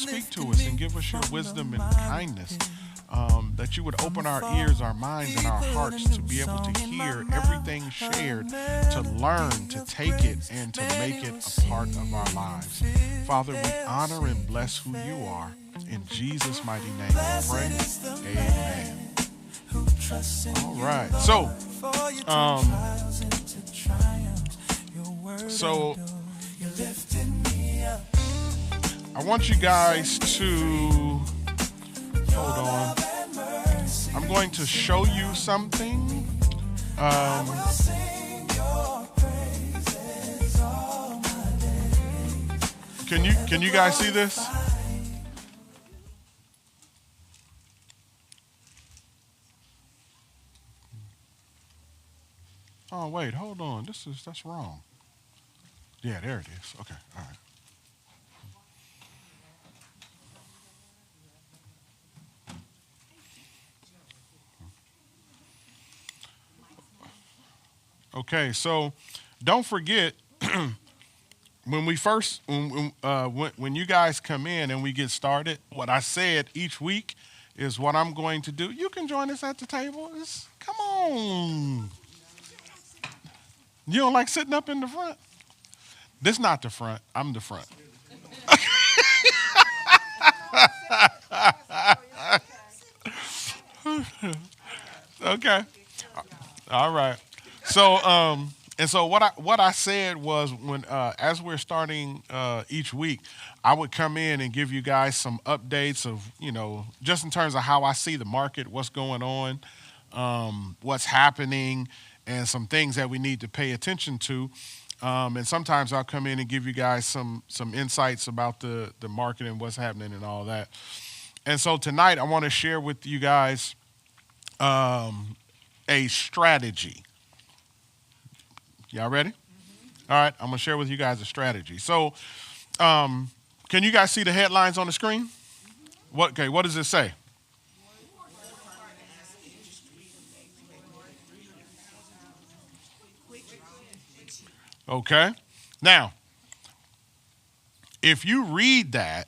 speak to us and give us your wisdom and kindness. That you would open our ears, our minds, and our hearts to be able to hear everything shared, to learn, to take it, and to make it a part of our lives. Father, we honor and bless who you are. In Jesus' mighty name we pray. Amen. All right. So I want you guys to hold on. I'm going to show you something. Can you guys see this? Oh wait, hold on. That's wrong. Yeah, there it is. Okay, all right. Okay, so don't forget when we first when you guys come in and we get started, what I said each week is what I'm going to do. You can join us at the table. Come on. You don't like sitting up in the front? This not the front. I'm the front. Okay. All right. So and so what I said was when as we're starting each week, I would come in and give you guys some updates of, just in terms of how I see the market, what's going on, what's happening, and some things that we need to pay attention to. And sometimes I'll come in and give you guys some insights about the market and what's happening and all that. And so tonight I want to share with you guys a strategy. Y'all ready? Mm-hmm. All right, I'm going to share with you guys a strategy. So can you guys see the headlines on the screen? Mm-hmm. What does it say? Okay. Now, if you read that,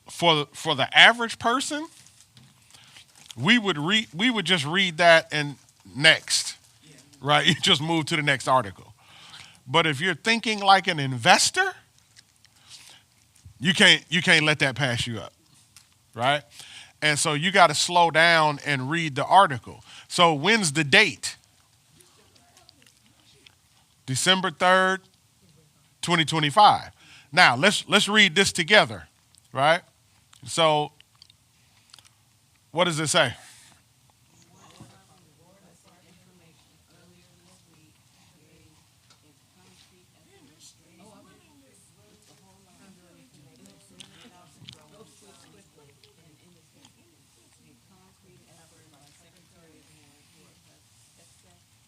for the average person, we would just read that and next, right? You just move to the next article. But if you're thinking like an investor, you can't let that pass you up, right? And so you got to slow down and read the article. So when's the date? December 3rd, 2025. Now, let's read this together, right? So, what does it say?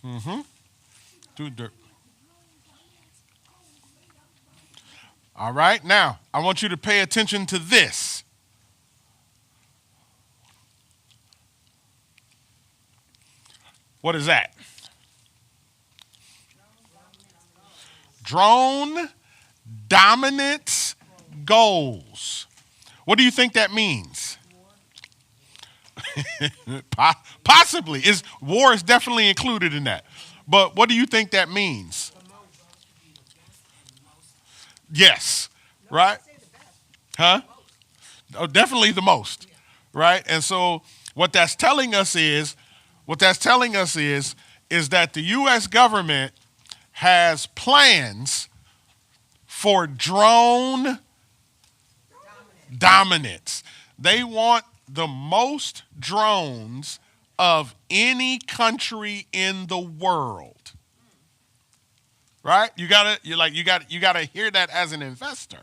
Mm-hmm. All right, now, I want you to pay attention to this. What is that? Drone dominance goals. What do you think that means? Possibly. War is definitely included in that. But what do you think that means? Yes, right? Huh? Oh, definitely the most, right? And so what that's telling us is that the U.S. government has plans for drone dominance. They want the most drones of any country in the world. Right? You gotta hear that as an investor,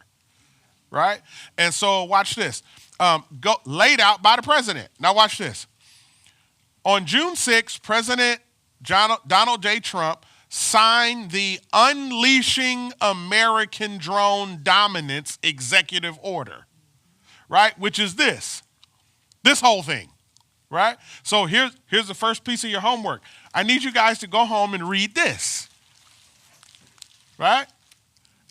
right? And so watch this. Laid out by the president. Now watch this. On June 6th, President Donald J. Trump signed the Unleashing American Drone Dominance Executive Order, right? Which is this whole thing, right? So here's the first piece of your homework. I need you guys to go home and read this. Right?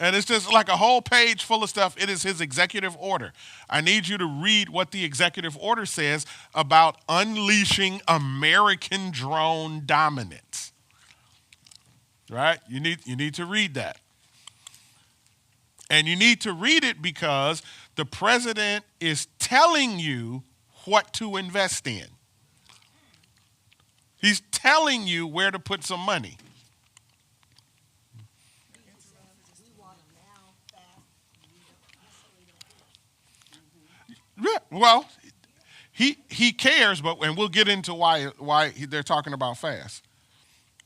And it's just like a whole page full of stuff. It is his executive order. I need you to read what the executive order says about unleashing American drone dominance. Right? You need to read that. And you need to read it because the president is telling you what to invest in. He's telling you where to put some money. Yeah, well, he cares, and we'll get into why they're talking about fast.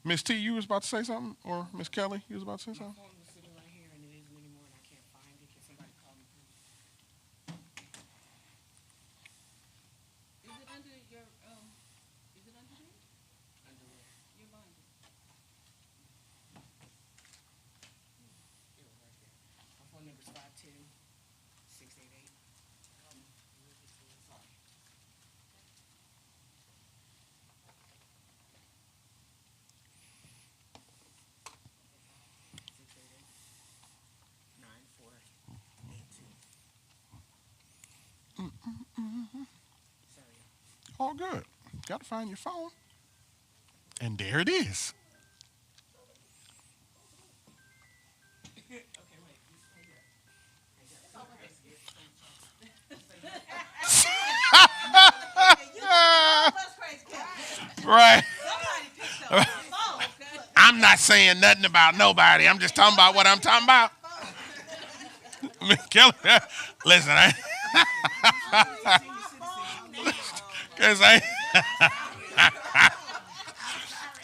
Miss T, you was about to say something, or Miss Kelly, you was about to say something? All good. Got to find your phone. And there it is. Right. I'm not saying nothing about nobody. I'm just talking about what I'm talking about. Kelly, listen,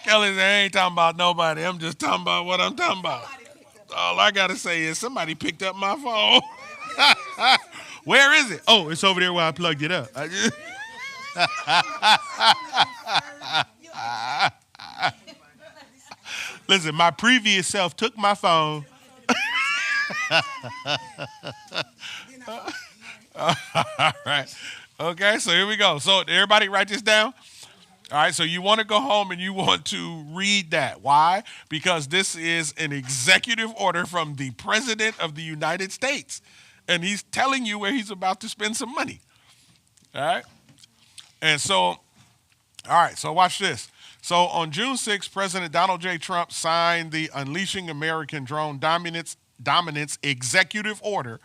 Kelly said, I ain't talking about nobody. I'm just talking about what I'm talking about. All I got to say is somebody picked up my phone. Where is it? Oh, it's over there where I plugged it up. Listen, my previous self took my phone. All right. Okay, so here we go. So everybody write this down. All right, so you want to go home and you want to read that. Why? Because this is an executive order from the President of the United States. And he's telling you where he's about to spend some money. All right? And so, all right, so watch this. So on June 6th, President Donald J. Trump signed the Unleashing American Drone Dominance executive order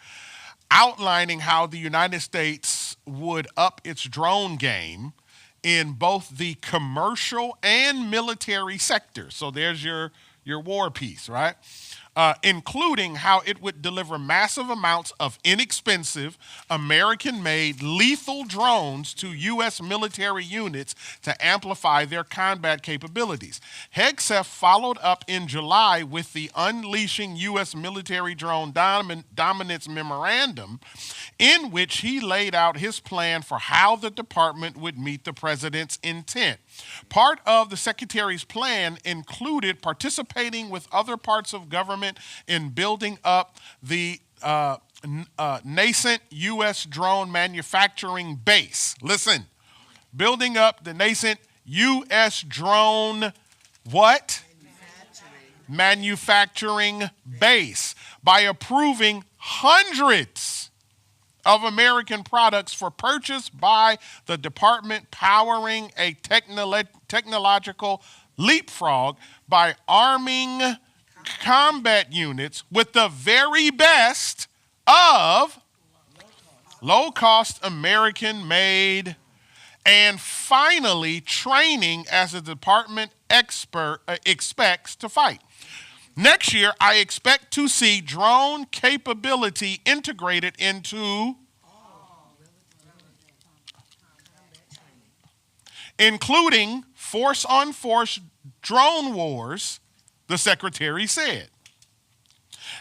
outlining how the United States would up its drone game in both the commercial and military sectors. So there's your war piece, right? Including how it would deliver massive amounts of inexpensive, American-made lethal drones to U.S. military units to amplify their combat capabilities. Hegseth followed up in July with the Unleashing U.S. Military Drone Dominance Memorandum, in which he laid out his plan for how the department would meet the president's intent. Part of the secretary's plan included participating with other parts of government in building up the nascent U.S. drone manufacturing base. Listen, building up the nascent U.S. drone what? Manufacturing base by approving hundreds of American products for purchase by the department, powering a technological leapfrog by arming combat units with the very best of low-cost American-made, and finally training as the department expects to fight. Next year, I expect to see drone capability integrated into including force-on-force drone wars, the secretary said.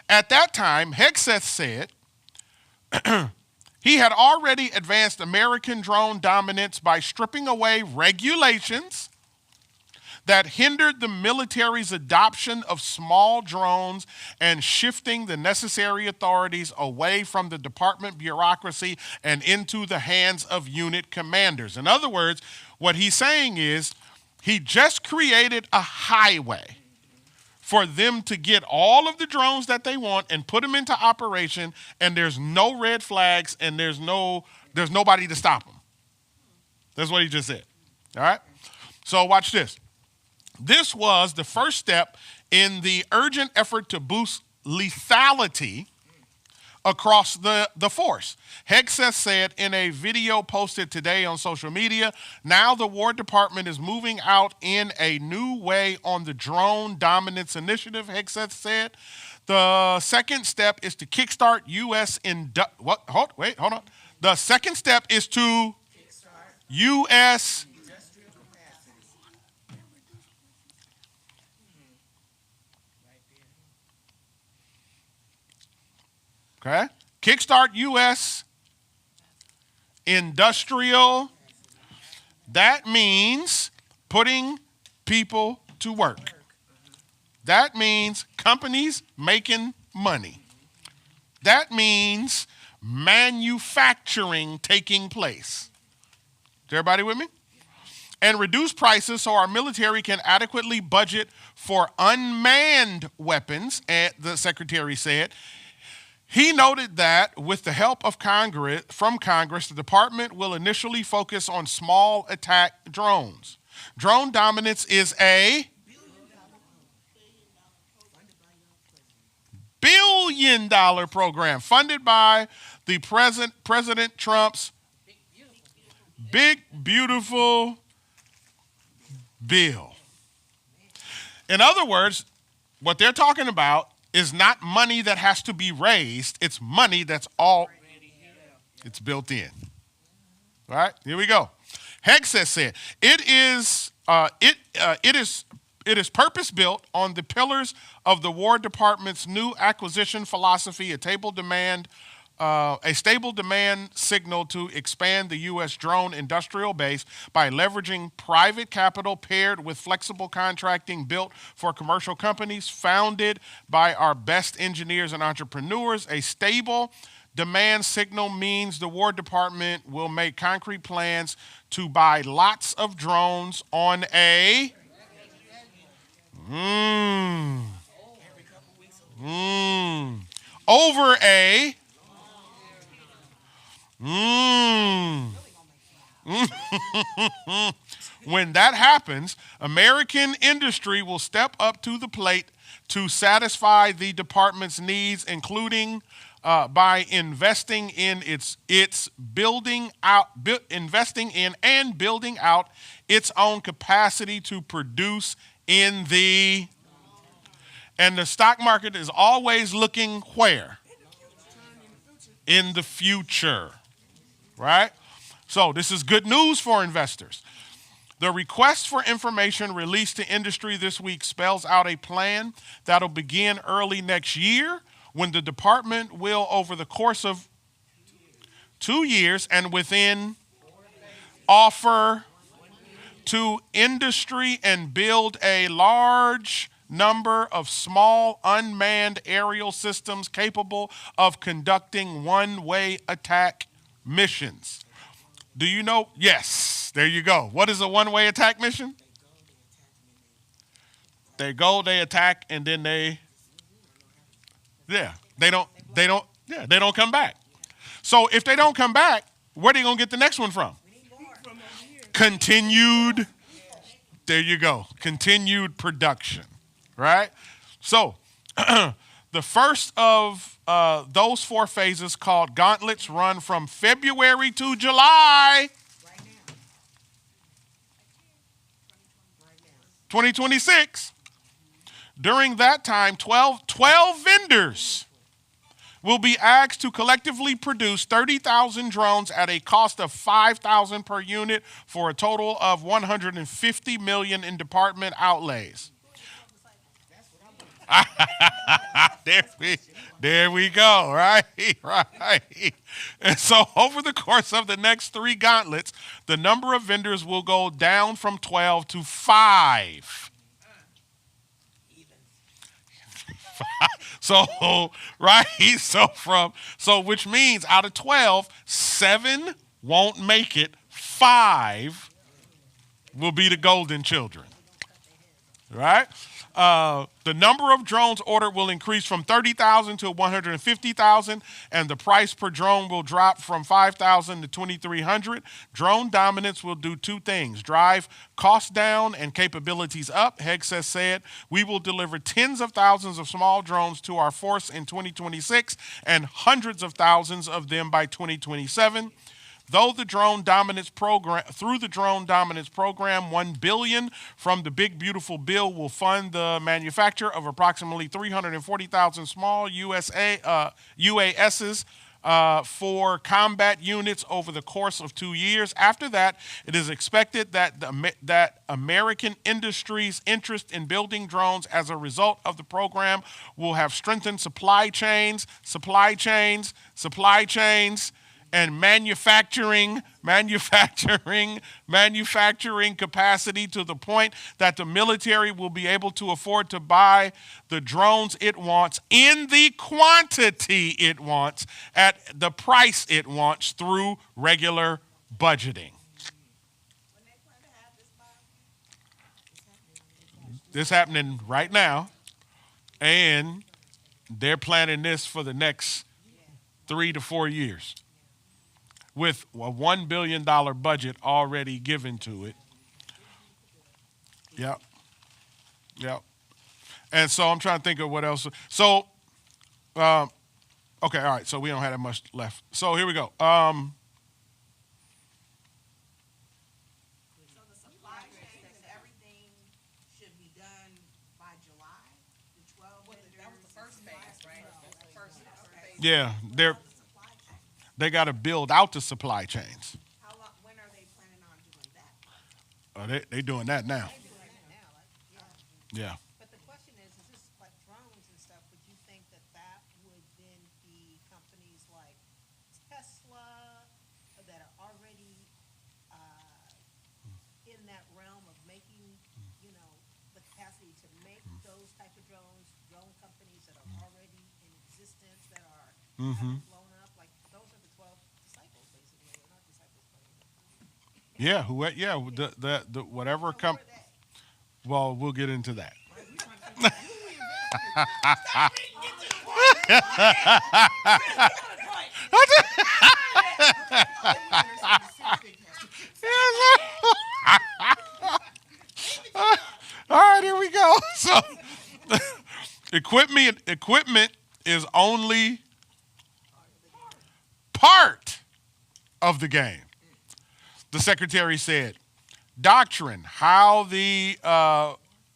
At that time, Hegseth said he had already advanced American drone dominance by stripping away regulations that hindered the military's adoption of small drones and shifting the necessary authorities away from the department bureaucracy and into the hands of unit commanders. In other words, what he's saying is he just created a highway for them to get all of the drones that they want and put them into operation, and there's no red flags and there's nobody to stop them. That's what he just said. All right? So watch this. This was the first step in the urgent effort to boost lethality across the force. Hegseth said in a video posted today on social media, now the War Department is moving out in a new way on the drone dominance initiative, Hegseth said. The second step is to kickstart U.S. Hold on. The second step is to U.S. Okay? Kickstart U.S. industrial. That means putting people to work. That means companies making money. That means manufacturing taking place. Is everybody with me? And reduce prices so our military can adequately budget for unmanned weapons, the secretary said. He noted that with the help of Congress, the department will initially focus on small attack drones. Drone dominance is a billion-dollar program funded by the President Trump's big, beautiful bill. In other words, what they're talking about is not money that has to be raised. It's money that's it's built in. All right, here we go. Hegseth said, it is purpose built on the pillars of the War Department's new acquisition philosophy, a stable demand signal to expand the U.S. drone industrial base by leveraging private capital paired with flexible contracting built for commercial companies, founded by our best engineers and entrepreneurs. A stable demand signal means the War Department will make concrete plans to buy lots of drones on a over a when that happens, American industry will step up to the plate to satisfy the department's needs, including by investing in building out its own capacity to produce and the stock market is always looking where? In the future, right? So this is good news for investors. The request for information released to industry this week spells out a plan that'll begin early next year, when the department will, over the course of 2 years and within, offer to industry and build a large number of small unmanned aerial systems capable of conducting one-way attack missions. Do you know? Yes, there you go. What is a one-way attack mission? They go, they attack, and then they don't come back. So if they don't come back, where are they going to get the next one from? Continued, there you go, continued production, right? So the first of those 4 phases, called gauntlets, run from February to July 2026. During that time, 12 vendors will be asked to collectively produce 30,000 drones at a cost of $5,000 per unit for a total of $150 million in department outlays. There we go, right? Right. And so over the course of the next 3 gauntlets, the number of vendors will go down from 12 to 5. So, right? So which means out of 12, 7 won't make it. 5 will be the golden children. Right? The number of drones ordered will increase from 30,000 to 150,000, and the price per drone will drop from 5,000 to 2,300. Drone dominance will do two things: drive costs down and capabilities up. Hegseth said, "We will deliver tens of thousands of small drones to our force in 2026 and hundreds of thousands of them by 2027. Through the drone dominance program, $1 billion from the Big Beautiful Bill will fund the manufacture of approximately 340,000 small UASs for combat units over the course of 2 years. After that, it is expected that American industry's interest in building drones as a result of the program will have strengthened supply chains, and manufacturing capacity to the point that the military will be able to afford to buy the drones it wants in the quantity it wants at the price it wants through regular budgeting." This happening right now, and they're planning this for the next 3 to 4 years, with a $1 billion budget already given to it. Yep. And so I'm trying to think of what else. So, okay, all right. So we don't have that much left. So here we go. So the supply chain and everything should be done by July, the 12 That was the first phase, right? First, okay. Yeah, The supply chain. they got to build out the supply chains. How long, when are they planning on doing that? They doing that now. They're doing it now, yeah. Yeah. But the question is this like drones and stuff, would you think that that would then be companies like Tesla that are already in that realm of making, the capacity to make those type of drones, drone companies that are already in existence that are haven't blown up, like those are the 12 disciples basically, or not disciples, but Yeah. The whatever who come. are they? Well, we'll get into that. All right, here we go. So, equipment is only part of the game. The secretary said, "Doctrine, how the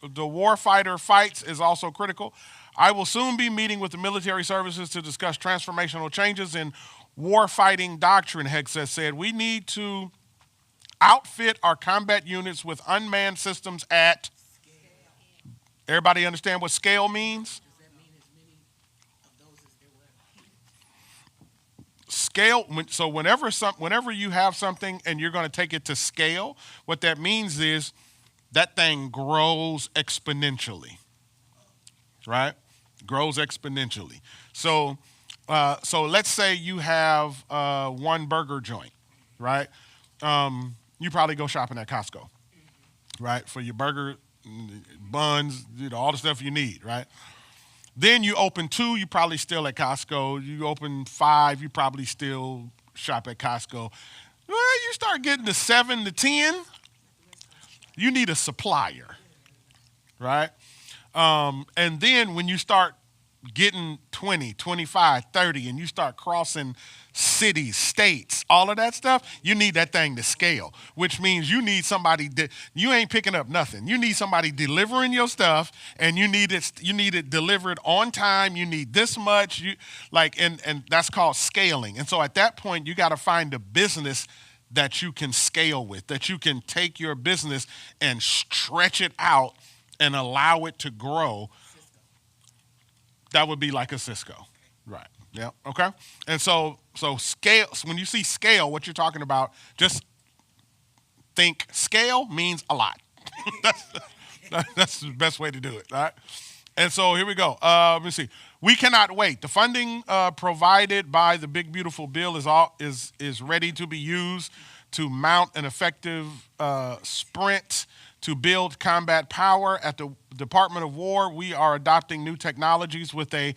warfighter fights, is also critical. I will soon be meeting with the military services to discuss transformational changes in warfighting doctrine," Hegseth said. "We need to outfit our combat units with unmanned systems at..." Everybody understand what scale means? Scale. So whenever you have something and you're going to take it to scale, what that means is that thing grows exponentially, right? Grows exponentially. So let's say you have one burger joint, right? You probably go shopping at Costco, right? For your burger, buns, all the stuff you need, right? Then you open 2, you probably still at Costco. You open 5, you probably still shop at Costco. Well, you start getting to 7 to 10, you need a supplier, right? And then when you start getting 20, 25, 30, and you start crossing cities, states, all of that stuff, you need that thing to scale, which means you need somebody you ain't picking up nothing. You need somebody delivering your stuff, and you need it delivered on time. You need this much, and that's called scaling. And so at that point, you got to find a business that you can scale with, that you can take your business and stretch it out and allow it to grow. That would be like a Cisco. Right. Yeah. Okay. And so scale, when you see scale, what you're talking about, just think scale means a lot. That's the best way to do it. All right. And so here we go. Let me see. We cannot wait. The funding provided by the Big Beautiful Bill is ready to be used to mount an effective sprint to build combat power at the Department of War. We are adopting new technologies with a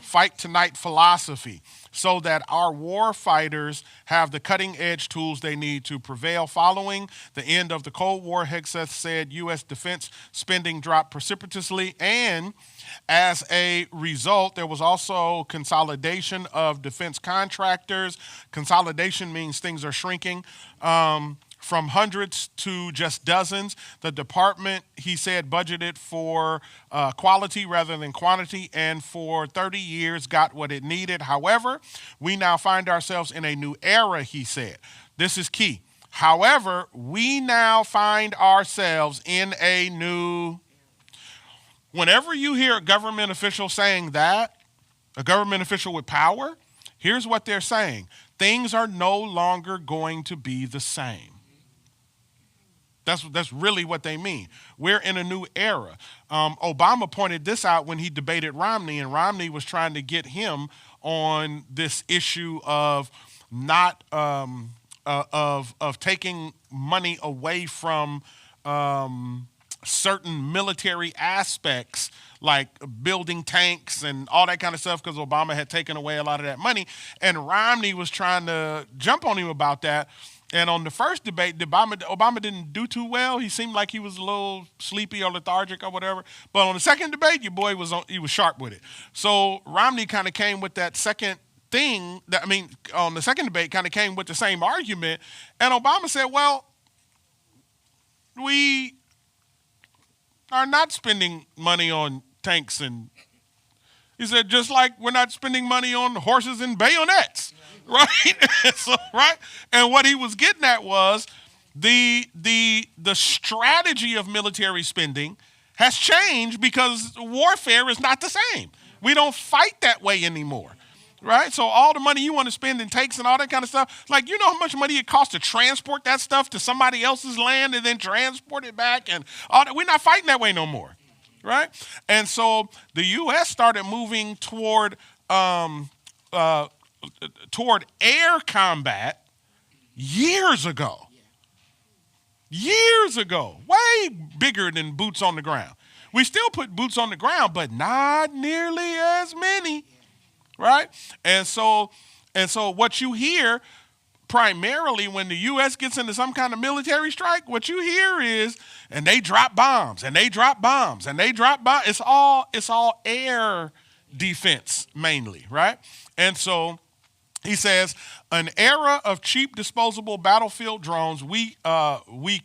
fight tonight philosophy so that our war fighters have the cutting edge tools they need to prevail. Following the end of the Cold War, Hegseth said U.S. defense spending dropped precipitously, and as a result, there was also consolidation of defense contractors. Consolidation means things are shrinking. From hundreds to just dozens. The department, he said, budgeted for quality rather than quantity, and for 30 years got what it needed. However, we now find ourselves in a new era, he said. This is key. However, we now find ourselves in a new. Whenever you hear a government official saying that, a government official with power, here's what they're saying. Things are no longer going to be the same. That's really what they mean. We're in a new era. Obama pointed this out when he debated Romney, and Romney was trying to get him on this issue of not of taking money away from certain military aspects, like building tanks and all that kind of stuff, because Obama had taken away a lot of that money. And Romney was trying to jump on him about that. And on the first debate, Obama didn't do too well. He seemed like he was a little sleepy or lethargic or whatever. But on the second debate, your boy was sharp with it. So Romney kind of came with that second thing. On the second debate, kind of came with the same argument. And Obama said, well, we are not spending money on tanks, and he said, just like we're not spending money on horses and bayonets. Right? Right? And what he was getting at was the strategy of military spending has changed because warfare is not the same. We don't fight that way anymore. Right? So all the money you want to spend in tanks and all that kind of stuff, like, you know how much money it costs to transport that stuff to somebody else's land and then transport it back, and all that. We're not fighting that way no more. Right? And so the U.S. started moving toward air combat years ago. Years ago. Way bigger than boots on the ground. We still put boots on the ground, but not nearly as many. Right? And so what you hear primarily when the U.S. gets into some kind of military strike, what you hear is, and they drop bombs, and they drop bombs, and they drop bombs. It's all air defense mainly, right? And so he says, an era of cheap disposable battlefield drones, we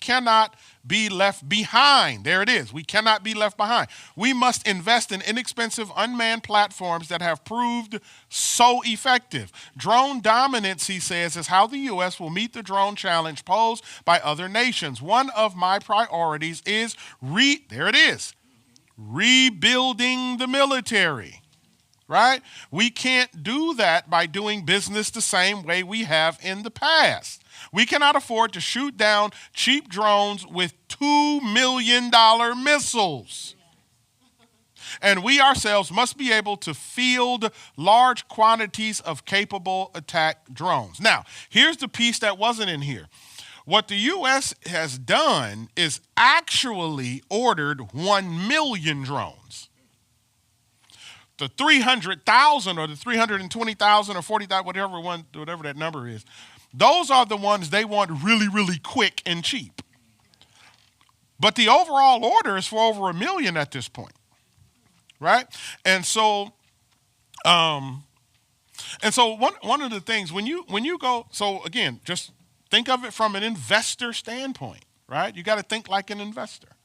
cannot be left behind. There it is. We cannot be left behind. We must invest in inexpensive unmanned platforms that have proved so effective. Drone dominance, he says, is how the U.S. will meet the drone challenge posed by other nations. One of my priorities is rebuilding the military. Right? We can't do that by doing business the same way we have in the past. We cannot afford to shoot down cheap drones with $2 million missiles. And we ourselves must be able to field large quantities of capable attack drones. Now, here's the piece that wasn't in here. What the U.S. has done is actually ordered 1 million drones. The 300,000 or the 320,000 or 40,000, whatever that number is, those are the ones they want really, really quick and cheap. But the overall order is for over 1 million at this point, right? And so one of the things when you go, so again, just think of it from an investor standpoint, right? You got to think like an investor.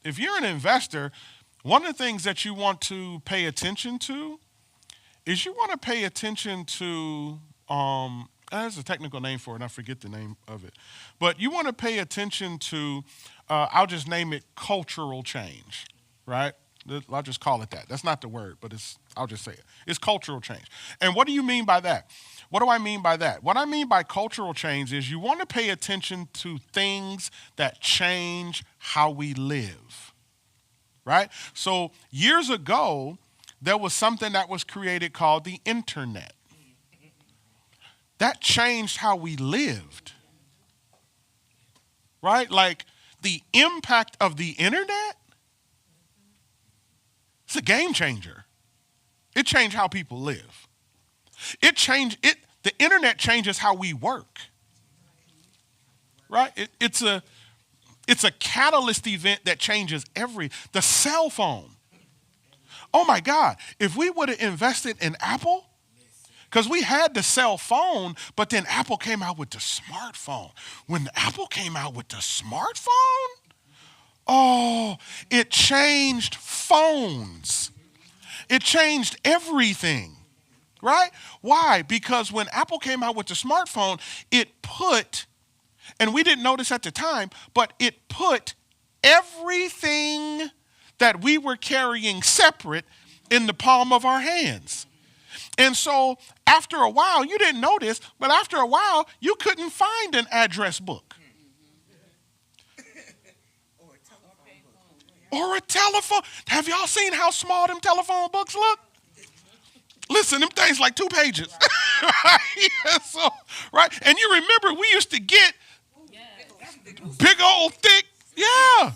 If you're an investor, one of the things that you want to pay attention to is you want to pay attention to, there's a technical name for it, and I forget the name of it. But you want to pay attention to, I'll just name it cultural change, right? I'll just call it that. That's not the word, but I'll just say it. It's cultural change. And what do you mean by that? What do I mean by that? What I mean by cultural change is you want to pay attention to things that change how we live. Right? So years ago, there was something that was created called the internet. That changed how we lived. Right? Like the impact of the internet, it's a game changer. It changed how people live. The internet changes how we work. Right? It's a catalyst event that changes the cell phone. Oh my God, if we would have invested in Apple, because we had the cell phone, but then Apple came out with the smartphone. When Apple came out with the smartphone, oh, it changed phones. It changed everything, right? Why? Because when Apple came out with the smartphone, it put, and we didn't notice at the time, but it put everything that we were carrying separate in the palm of our hands. And so after a while, you didn't notice, but after a while, you couldn't find an address book. Or a telephone. Have y'all seen how small them telephone books look? Listen, them things like 2 pages. Right? Yeah, so, right? And you remember we used to get big old thick. Yeah,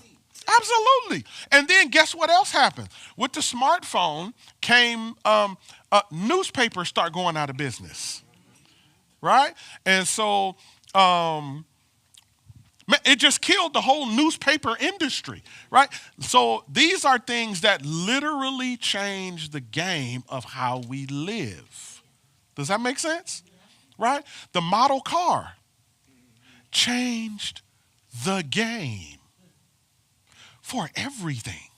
absolutely. And then guess what else happened? With the smartphone came newspapers start going out of business, right? And so it just killed the whole newspaper industry, right? So these are things that literally change the game of how we live. Does that make sense? Right? The model car changed the game for everything,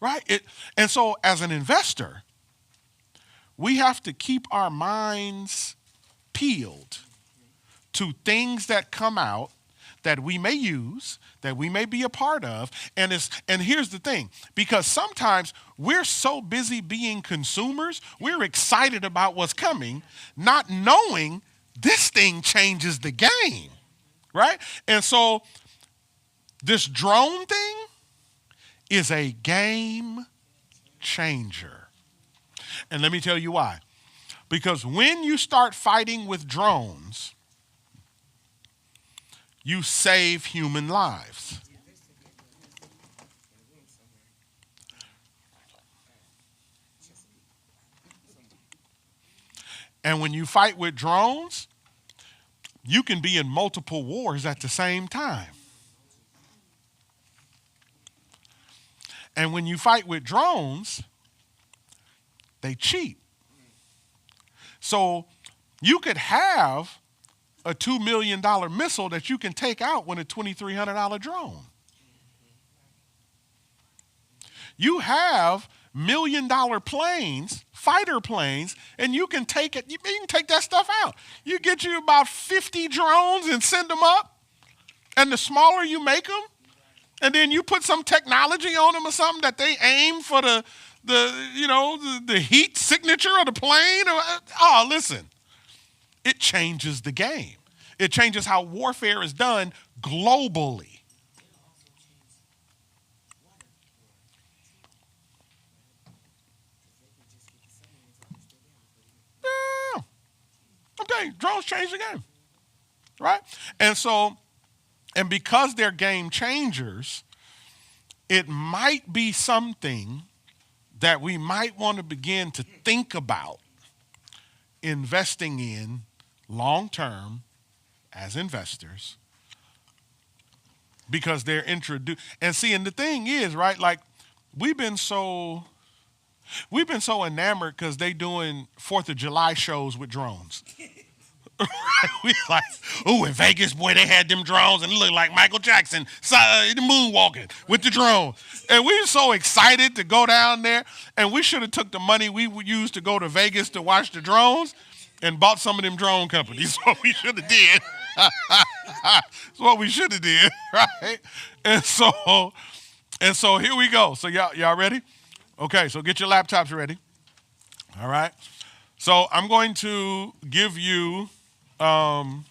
right? And so as an investor, we have to keep our minds peeled to things that come out that we may use, that we may be a part of. And here's the thing, because sometimes we're so busy being consumers, we're excited about what's coming, not knowing this thing changes the game, right? And so this drone thing is a game changer. And let me tell you why. Because when you start fighting with drones, you save human lives. And when you fight with drones, you can be in multiple wars at the same time. And when you fight with drones, they cheat. So you could have a $2 million missile that you can take out with a $2,300 drone. You have $1 million planes, fighter planes, and you can take it. You can take that stuff out. You get you about 50 drones and send them up, and the smaller you make them, and then you put some technology on them or something that they aim for the heat signature of the plane. Oh, listen, it changes the game. It changes how warfare is done globally. Yeah, I'm telling you, drones change the game, right? And because they're game changers, it might be something that we might want to begin to think about investing in long-term as investors, because they're introduced. And see, and the thing is, right, like we've been so enamored because they doing 4th of July shows with drones. We like, oh, in Vegas, boy, they had them drones and it looked like Michael Jackson moonwalking with the drone. And we were so excited to go down there, and we should have took the money we would use to go to Vegas to watch the drones and bought some of them drone companies. That's what we should have did. That's what we should have did, right? And so here we go. So y'all ready? Okay, so get your laptops ready. All right. So I'm going to give you, we're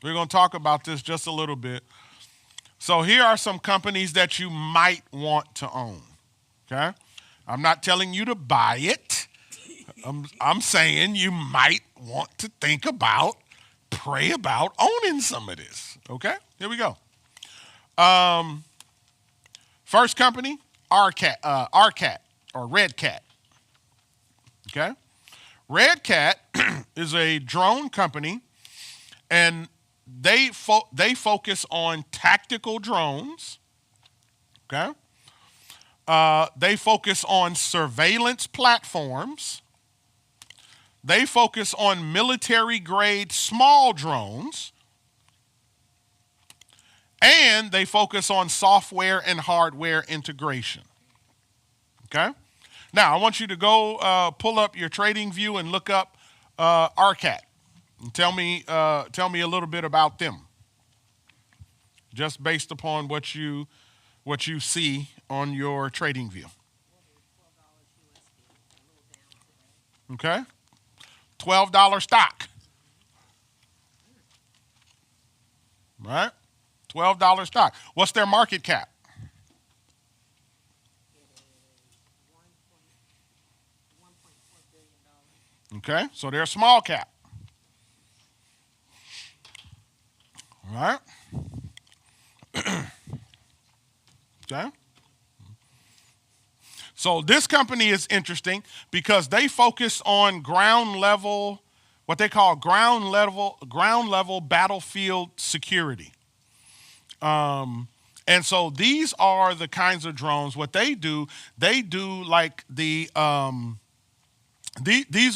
going to talk about this just a little bit. So here are some companies that you might want to own, okay? I'm not telling you to buy it. I'm saying you might want to think about, pray about owning some of this, okay? Here we go. First company, RCAT or Red Cat. Okay, Red Cat is a drone company, and they focus on tactical drones. Okay, they focus on surveillance platforms. They focus on military-grade small drones. And they focus on software and hardware integration. Okay? Now, I want you to go pull up your trading view and look up RCAT. And tell me a little bit about them. Just based upon what you see on your trading view. Okay? $12 stock. Right? $12 stock. What's their market cap? Okay, so they're a small cap. All right. Okay. So this company is interesting because they focus on ground level, what they call ground level battlefield security. And so these are the kinds of drones. What they do like these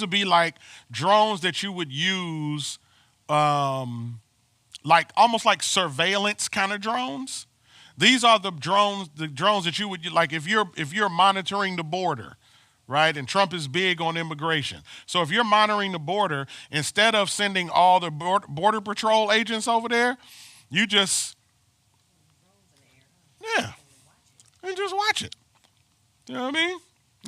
would be like drones that you would use, like almost like surveillance kind of drones. These are the drones that you would like if you're monitoring the border, right? And Trump is big on immigration. So if you're monitoring the border, instead of sending all the border patrol agents over there, you just and just watch it. You know what I mean?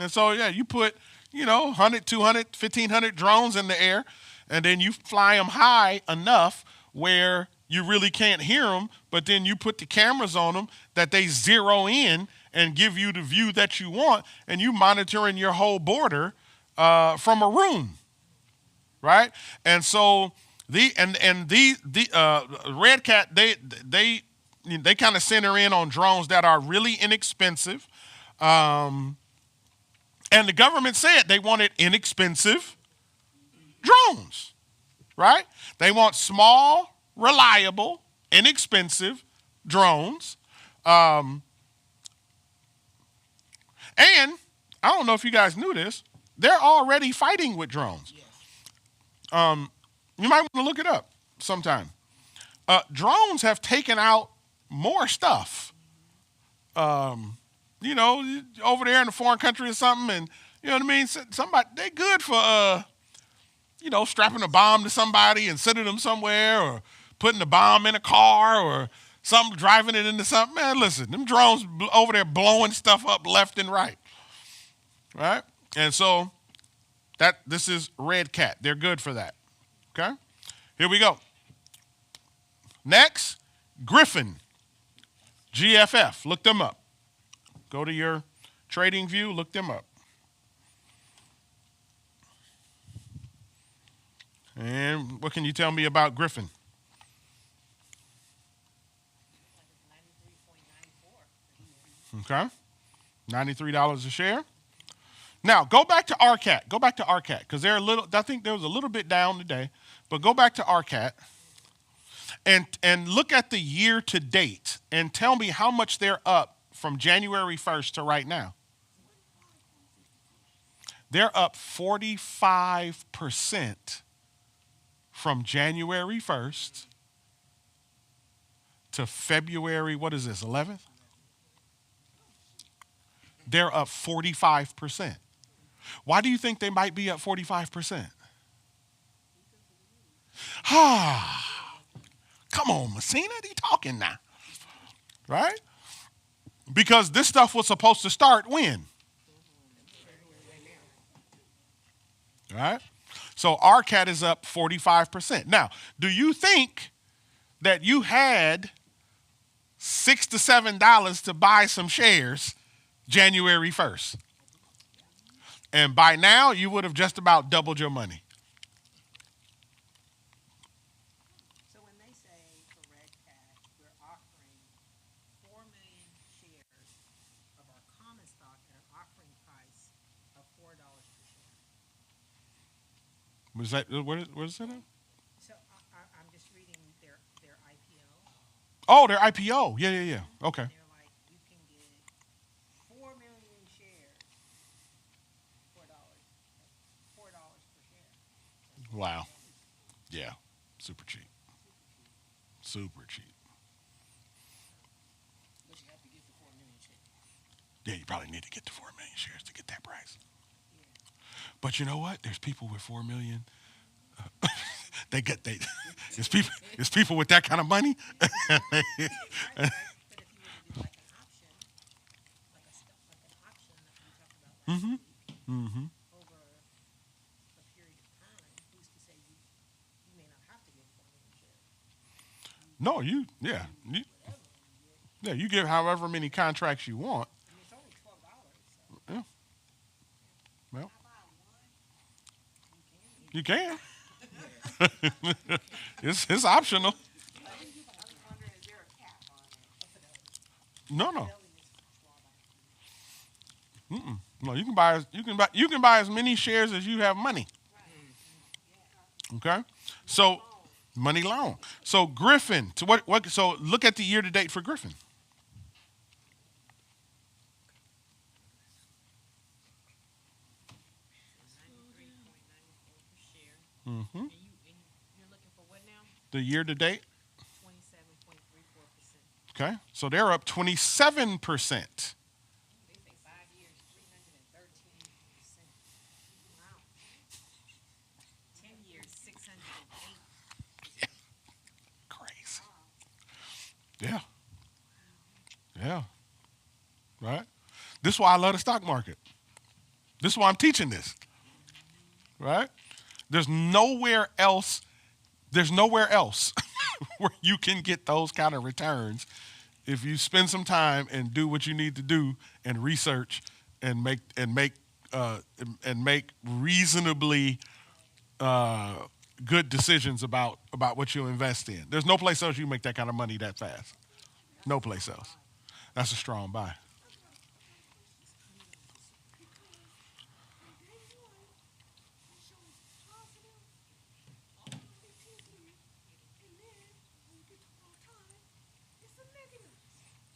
And so you put 100, 200, 1,500 drones in the air, and then you fly them high enough where you really can't hear them, but then you put the cameras on them that they zero in and give you the view that you want, and you monitoring your whole border from a room, right? And so the Red Cat, they kind of center in on drones that are really inexpensive, and the government said they wanted inexpensive drones, right? They want small, reliable, inexpensive drones. And I don't know if you guys knew this, they're already fighting with drones. You might want to look it up sometime. Drones have taken out more stuff. Over there in a foreign country or something, and you know what I mean? Somebody, they good for strapping a bomb to somebody and sending them somewhere, or putting the bomb in a car or something, driving it into something. Man, listen, them drones over there blowing stuff up left and right. Right? And so this is Red Cat. They're good for that. Okay? Here we go. Next, Griffin. GFF. Look them up. Go to your trading view, look them up. And what can you tell me about Griffin? Okay. $93 a share. Now, go back to RCAT. Because I think there was a little bit down today, but go back to RCAT and look at the year to date and tell me how much they're up from January 1st to right now. They're up 45% from January 1st to February, what is this, 11th? They're up 45%. Why do you think they might be up 45%? Come on, Messina, they talking now, right? Because this stuff was supposed to start when? Right? So RCAT is up 45%. Now, do you think that you had $6 to $7 to buy some shares January 1st? And by now, you would have just about doubled your money. So when they say for Red Cat, we're offering Was that where's that at? So I'm just reading their IPO. Oh, their IPO. Yeah, yeah, yeah. Okay. And they're like, you can get 4 million shares, $4, $4 per share. Wow. Yeah. Super cheap. Super cheap. But you have to get the 4 million shares. Yeah, you probably need to get to 4 million shares to get that price. But you know what? There's people with 4 million. They get they. There's people with that kind of money. Right, right. But if you were to do like an option, like an option that we talked about last week, over a period of time, who's to say you may not have to get 4 million shares? No, you give however many contracts you want. I mean, it's only $12, so Yeah. Well, you can. you can. It's optional. I was wondering, is there a cap on it? No, no, Fidelity is no. You can buy as many shares as you have money. Okay. So money loan. So Griffin. To what? So look at the year to date for Griffin. Mm-hmm. And you're looking for what now? The year to date. 27.34%. Okay. So they're up 27%. They say 5 years, 313%. Wow. 10 years, 608. Crazy. Yeah. Yeah. Right. This is why I love the stock market. This is why I'm teaching this. Right. There's nowhere else where you can get those kind of returns if you spend some time and do what you need to do and research and make reasonably good decisions about what you invest in. There's no place else you make that kind of money that fast. No place else. That's a strong buy.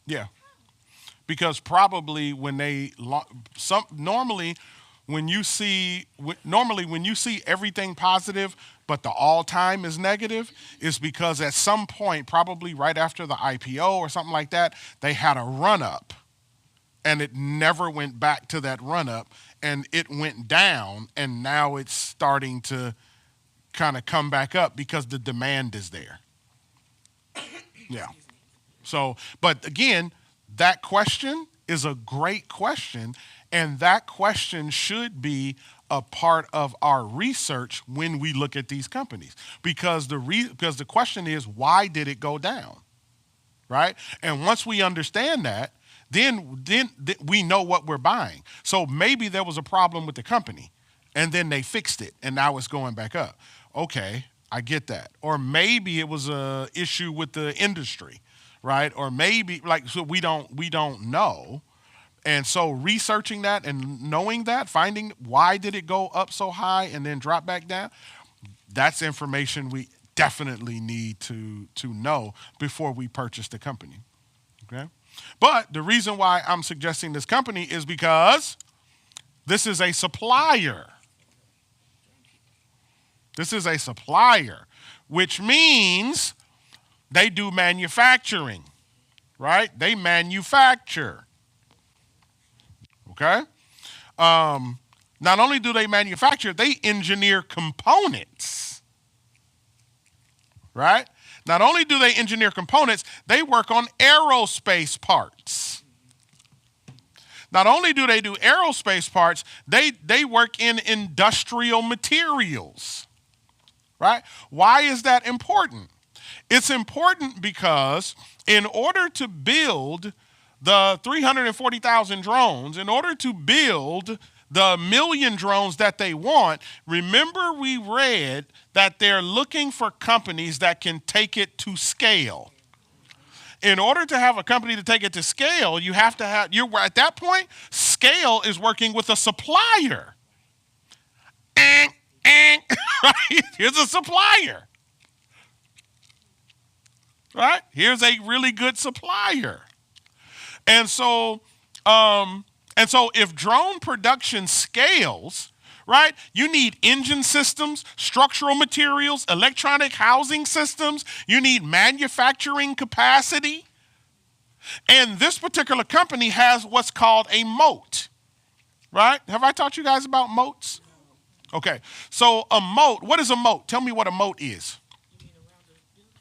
Yeah, because probably when normally when you see everything positive, but the all time is negative, is because at some point, probably right after the IPO or something like that, they had a run up, and it never went back to that run up, and it went down, and now it's starting to kind of come back up because the demand is there. Yeah. So, but again, that question is a great question, and that question should be a part of our research when we look at these companies, because the question is, why did it go down, right? And once we understand that, then we know what we're buying. So maybe there was a problem with the company, and then they fixed it, and now it's going back up. Okay, I get that. Or maybe it was a issue with the industry. Right? Or maybe so we don't know. And so researching that and knowing that, finding why did it go up so high and then drop back down, that's information we definitely need to know before we purchase the company. Okay? But the reason why I'm suggesting this company is because this is a supplier. This is a supplier, which means they do manufacturing, right? They manufacture. Okay? Not only do they manufacture, they engineer components, right? Not only do they engineer components, they work on aerospace parts. Not only do they do aerospace parts, they work in industrial materials, right? Why is that important? It's important because in order to build the 340,000 drones, in order to build the million drones that they want, remember we read that they're looking for companies that can take it to scale. In order to have a company to take it to scale, you have to have, at that point, scale is working with a supplier. Right? Here's a supplier. Right? Here's a really good supplier. And so if drone production scales, right, you need engine systems, structural materials, electronic housing systems, you need manufacturing capacity. And this particular company has what's called a moat, right? Have I taught you guys about moats? Okay, so a moat, what is a moat? Tell me what a moat is. You mean around the building?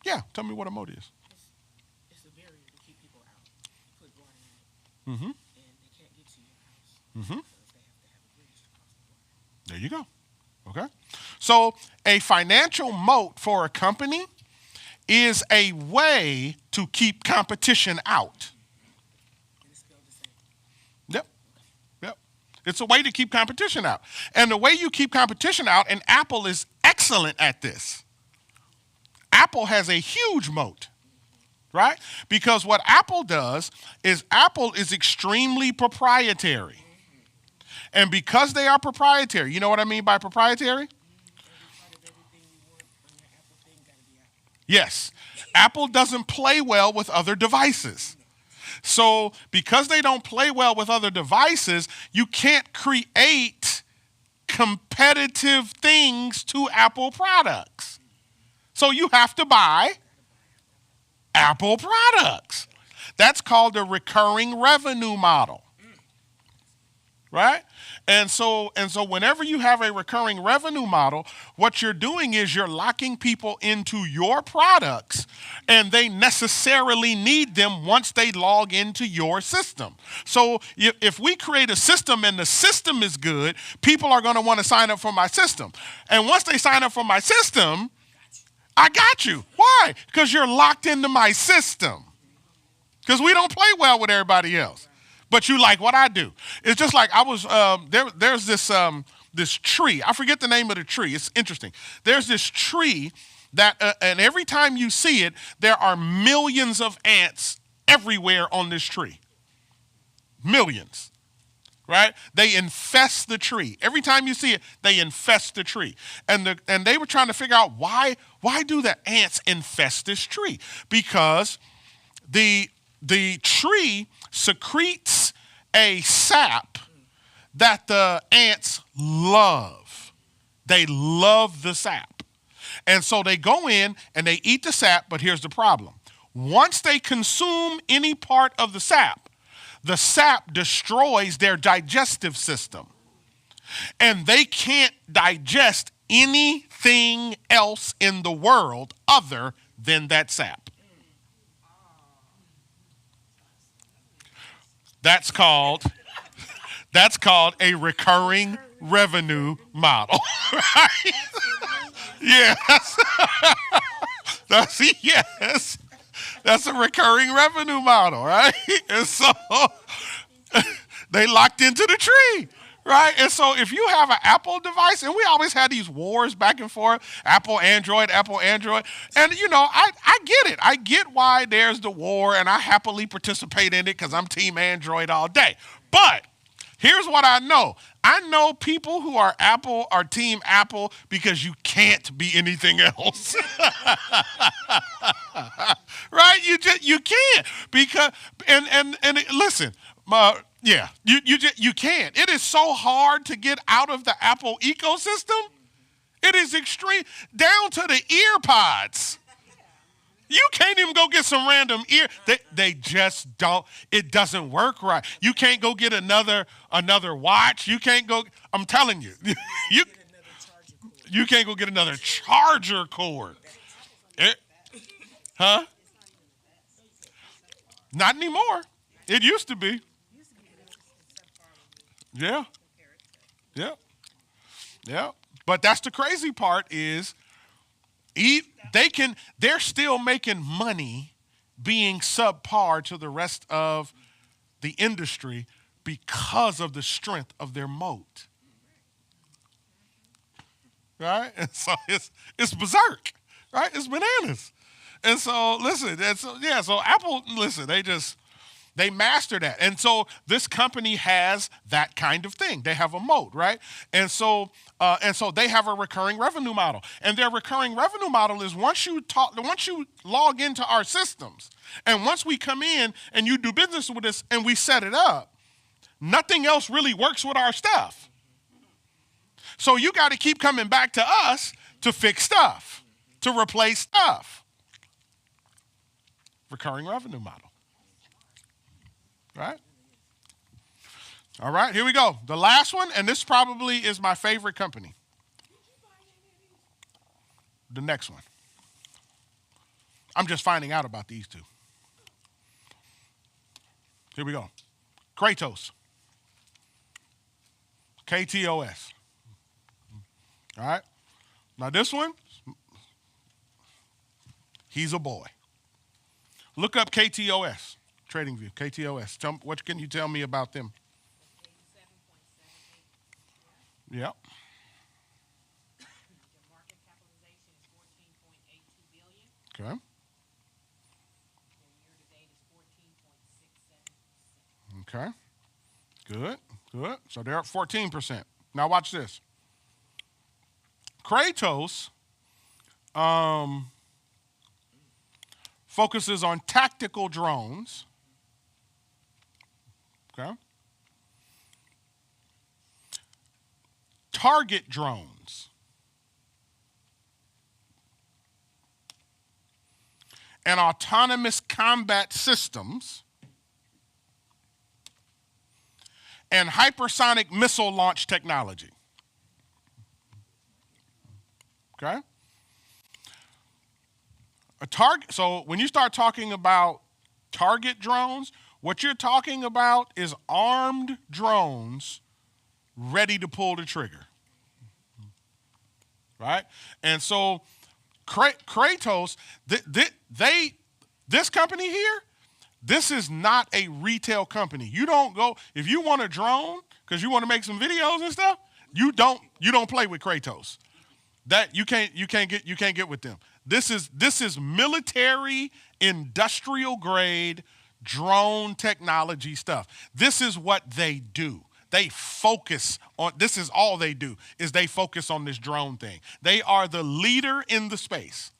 Yeah, tell me what a moat is. It's a barrier to keep people out. You put water in it, Mm-hmm. and they can't get to your house Mm-hmm. because they have to have a bridge to cross the water. There you go. Okay. So a financial moat for a company is a way to keep competition out. And it's spelled the same. Yep. Yep. It's a way to keep competition out. And the way you keep competition out, and Apple is excellent at this. Apple has a huge moat, right? Because what Apple does is Apple is extremely proprietary. And because they are proprietary, you know what I mean by proprietary? Every part of everything you want on your Apple thing got to be Apple. Yes. Apple doesn't play well with other devices. So because they don't play well with other devices, you can't create competitive things to Apple products. So you have to buy Apple products. That's called a recurring revenue model. Right? And so whenever you have a recurring revenue model, what you're doing is you're locking people into your products, and they necessarily need them once they log into your system. So if we create a system and the system is good, people are going to want to sign up for my system. And once they sign up for my system, I got you. Why? Because you're locked into my system. Because we don't play well with everybody else. But you like what I do. It's just like I was, there's this tree. I forget the name of the tree. It's interesting. There's this tree that, and every time you see it, there are millions of ants everywhere on this tree. Millions, right? They infest the tree. Every time you see it, they infest the tree. And they were trying to figure out why do the ants infest this tree? Because the tree secretes a sap that the ants love. They love the sap. And so they go in and they eat the sap, but here's the problem. Once they consume any part of the sap destroys their digestive system. And they can't digest anything else in the world other than that sap. That's called a recurring revenue model, right? Yes. Yes. That's a recurring revenue model, right? And so they locked into the tree, right? And so if you have an Apple device, and we always had these wars back and forth, Apple, Android, and I get it. I get why there's the war, and I happily participate in it because I'm team Android all day. But here's what I know. I know people who are Apple are team Apple because you can't be anything else. Right? You can't because and listen, you can't. It is so hard to get out of the Apple ecosystem. It is extreme down to the ear pods. You can't even go get some random ear. They just don't. It doesn't work right. You can't go get another watch. You can't go. I'm telling you, you can't go get another charger cord. Huh? Not anymore. It used to be. Yeah. Yeah. Yeah. But that's the crazy part is they're still making money being subpar to the rest of the industry because of the strength of their moat. Right? And so it's berserk. Right? It's bananas. And so listen, so Apple, listen, They master that. And so this company has that kind of thing. They have a moat, right? And so they have a recurring revenue model. And their recurring revenue model is once you log into our systems, and once we come in and you do business with us and we set it up, nothing else really works with our stuff. So you got to keep coming back to us to fix stuff, to replace stuff. Recurring revenue model. Right? All right, here we go. The last one, and this probably is my favorite company. The next one. I'm just finding out about these two. Here we go. Kratos. KTOS. All right. Now this one, he's a boy. Look up KTOS. TradingView, KTOS. What can you tell me about them? 87.78. Yep. The market capitalization is $14.82 billion. Okay. Their year to date is 14.67%. Okay. Good. Good. So they're up 14%. Now watch this. Kratos focuses on tactical drones. Okay. Target drones. And autonomous combat systems. And hypersonic missile launch technology. Okay? So when you start talking about target drones, what you're talking about is armed drones ready to pull the trigger. Right? And so Kratos, this company here, this is not a retail company. You don't go, if you want a drone because you want to make some videos and stuff, you don't play with Kratos. That you can't get with them. This is military industrial grade drone technology stuff. This is what they do. They focus on, this is all they do, is they focus on this drone thing. They are the leader in the space.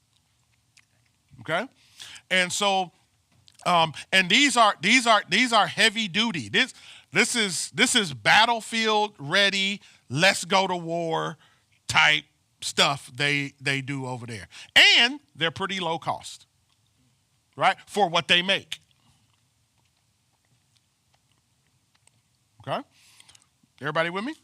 Okay? And so and these are heavy duty. This is battlefield ready, let's go to war type stuff they do over there. And they're pretty low cost, right, for what they make. Okay? Everybody with me?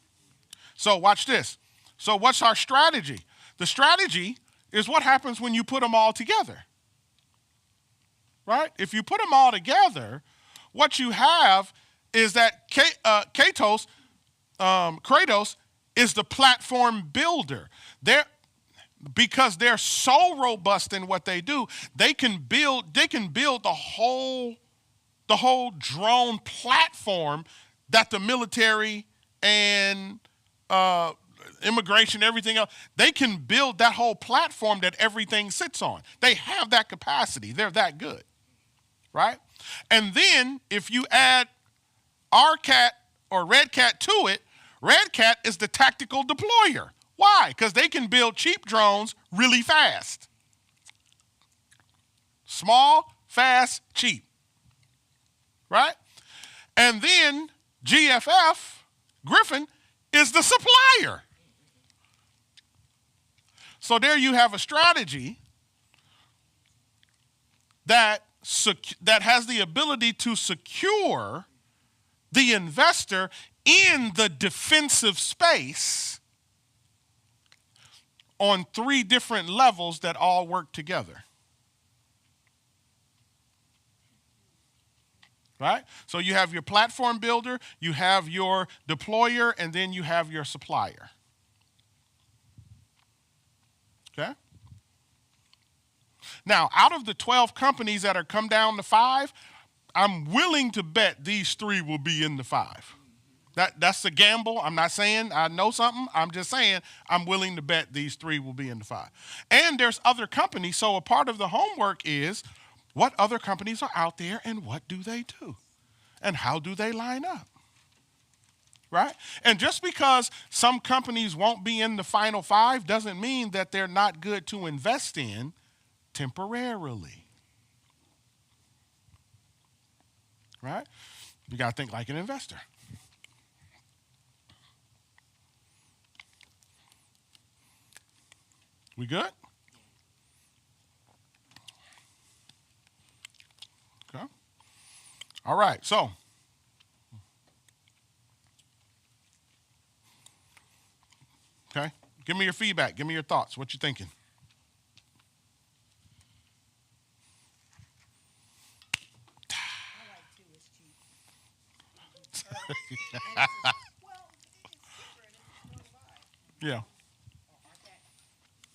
So watch this. So what's our strategy? The strategy is what happens when you put them all together. Right? If you put them all together, what you have is that Kratos is the platform builder. Because they're so robust in what they do, they can build the whole drone platform that the military and immigration, everything else, they can build that whole platform that everything sits on. They have that capacity. They're that good, right? And then if you add RCAT or RedCat to it, RedCat is the tactical deployer. Why? Because they can build cheap drones really fast. Small, fast, cheap. Right? And then GFF, Griffin, is the supplier. So there you have a strategy that has the ability to secure the investor in the defensive space on 3 different levels that all work together. Right? So you have your platform builder, you have your deployer, and then you have your supplier. Okay? Now, out of the 12 companies that are come down to 5, I'm willing to bet these 3 will be in the 5. That's a gamble. I'm not saying I know something. I'm just saying I'm willing to bet these 3 will be in the 5. And there's other companies, so a part of the homework is what other companies are out there and what do they do? and how do they line up? Right? And just because some companies won't be in the final five doesn't mean that they're not good to invest in temporarily. Right? You got to think like an investor. We good? Okay. All right. So, okay. Give me your feedback. Give me your thoughts. What you thinking? I like two is cheap. Well, it's cheaper and it's close by. Yeah. Or aren't that?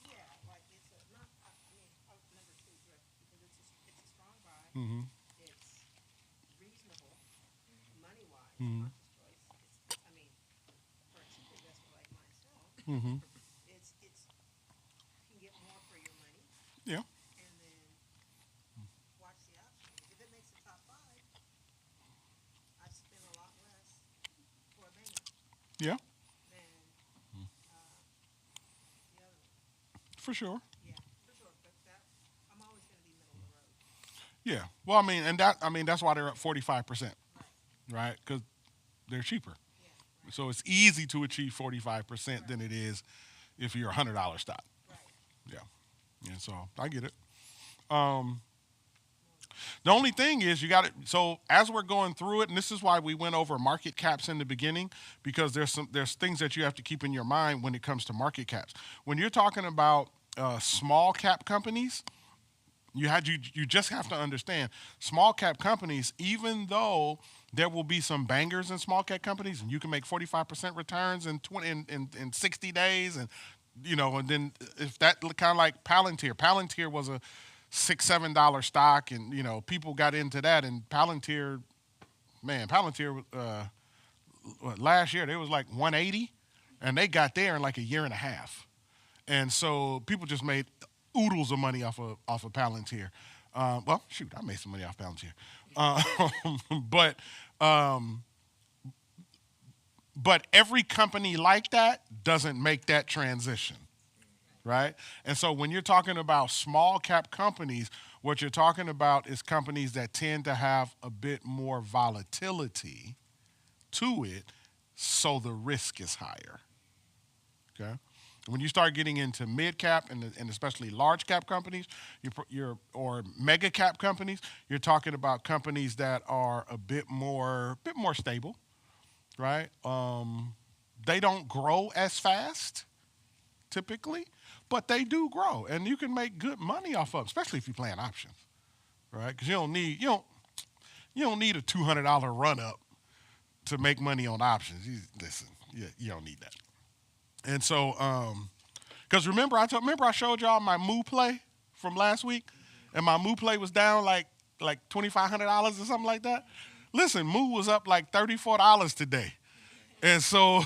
Yeah, like it's a not. I mean, number two, but because it's a strong buy. Mm-hmm. It's reasonable, money wise, Mhm. conscious choice. It's, I mean, for a cheap investor like myself, Mm-hmm. it's you can get more for your money, Yeah. and then watch the options. If it makes the top five, I spend a lot less for a banger Yeah. than the other one. For sure. Yeah, for sure. But that I'm always going to be middle of the road. Yeah. Well, that's why they're up 45%, Right. right? Because they're cheaper. Yeah. Right. So it's easy to achieve 45% than it is if you're a $100 stock. Right. Yeah. Yeah. So I get it. The only thing is you got it. So as we're going through it, and this is why we went over market caps in the beginning, because there's things that you have to keep in your mind when it comes to market caps. When you're talking about small cap companies, you just have to understand small cap companies, even though there will be some bangers in small cap companies, and you can make 45% returns in 60 days, and and then if that kind of like Palantir was a $6-7 stock, and people got into that, and Palantir last year they was like 180, and they got there in like a year and a half, and so people just made oodles of money off of Palantir. Well, shoot, I made some money off Palantir, um, but every company like that doesn't make that transition. Right? And so when you're talking about small cap companies, what you're talking about is companies that tend to have a bit more volatility to it, so the risk is higher. Okay? When you start getting into mid cap and especially large cap companies, or mega cap companies, you're talking about companies that are a bit more stable, right? They don't grow as fast typically, but they do grow, and you can make good money off of them, especially if you're playing options, right? Because you don't need a $200 run up to make money on options. Listen, you don't need that. And so, because remember I showed y'all my Moo play from last week, and my Moo play was down like $2,500 or something like that. Listen, Moo was up like $34 today. And so,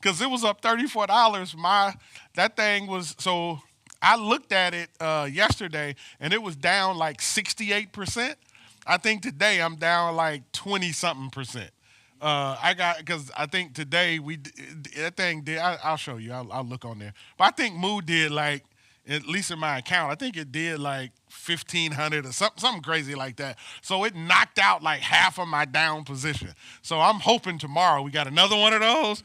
because it was up $34, that thing was, so I looked at it yesterday, and it was down like 68%. I think today I'm down like 20-something percent. Because I think today that thing did, I'll show you, I'll look on there. But I think Moo did like, at least in my account, I think it did like 1,500 or something crazy like that. So it knocked out like half of my down position. So I'm hoping tomorrow we got another one of those.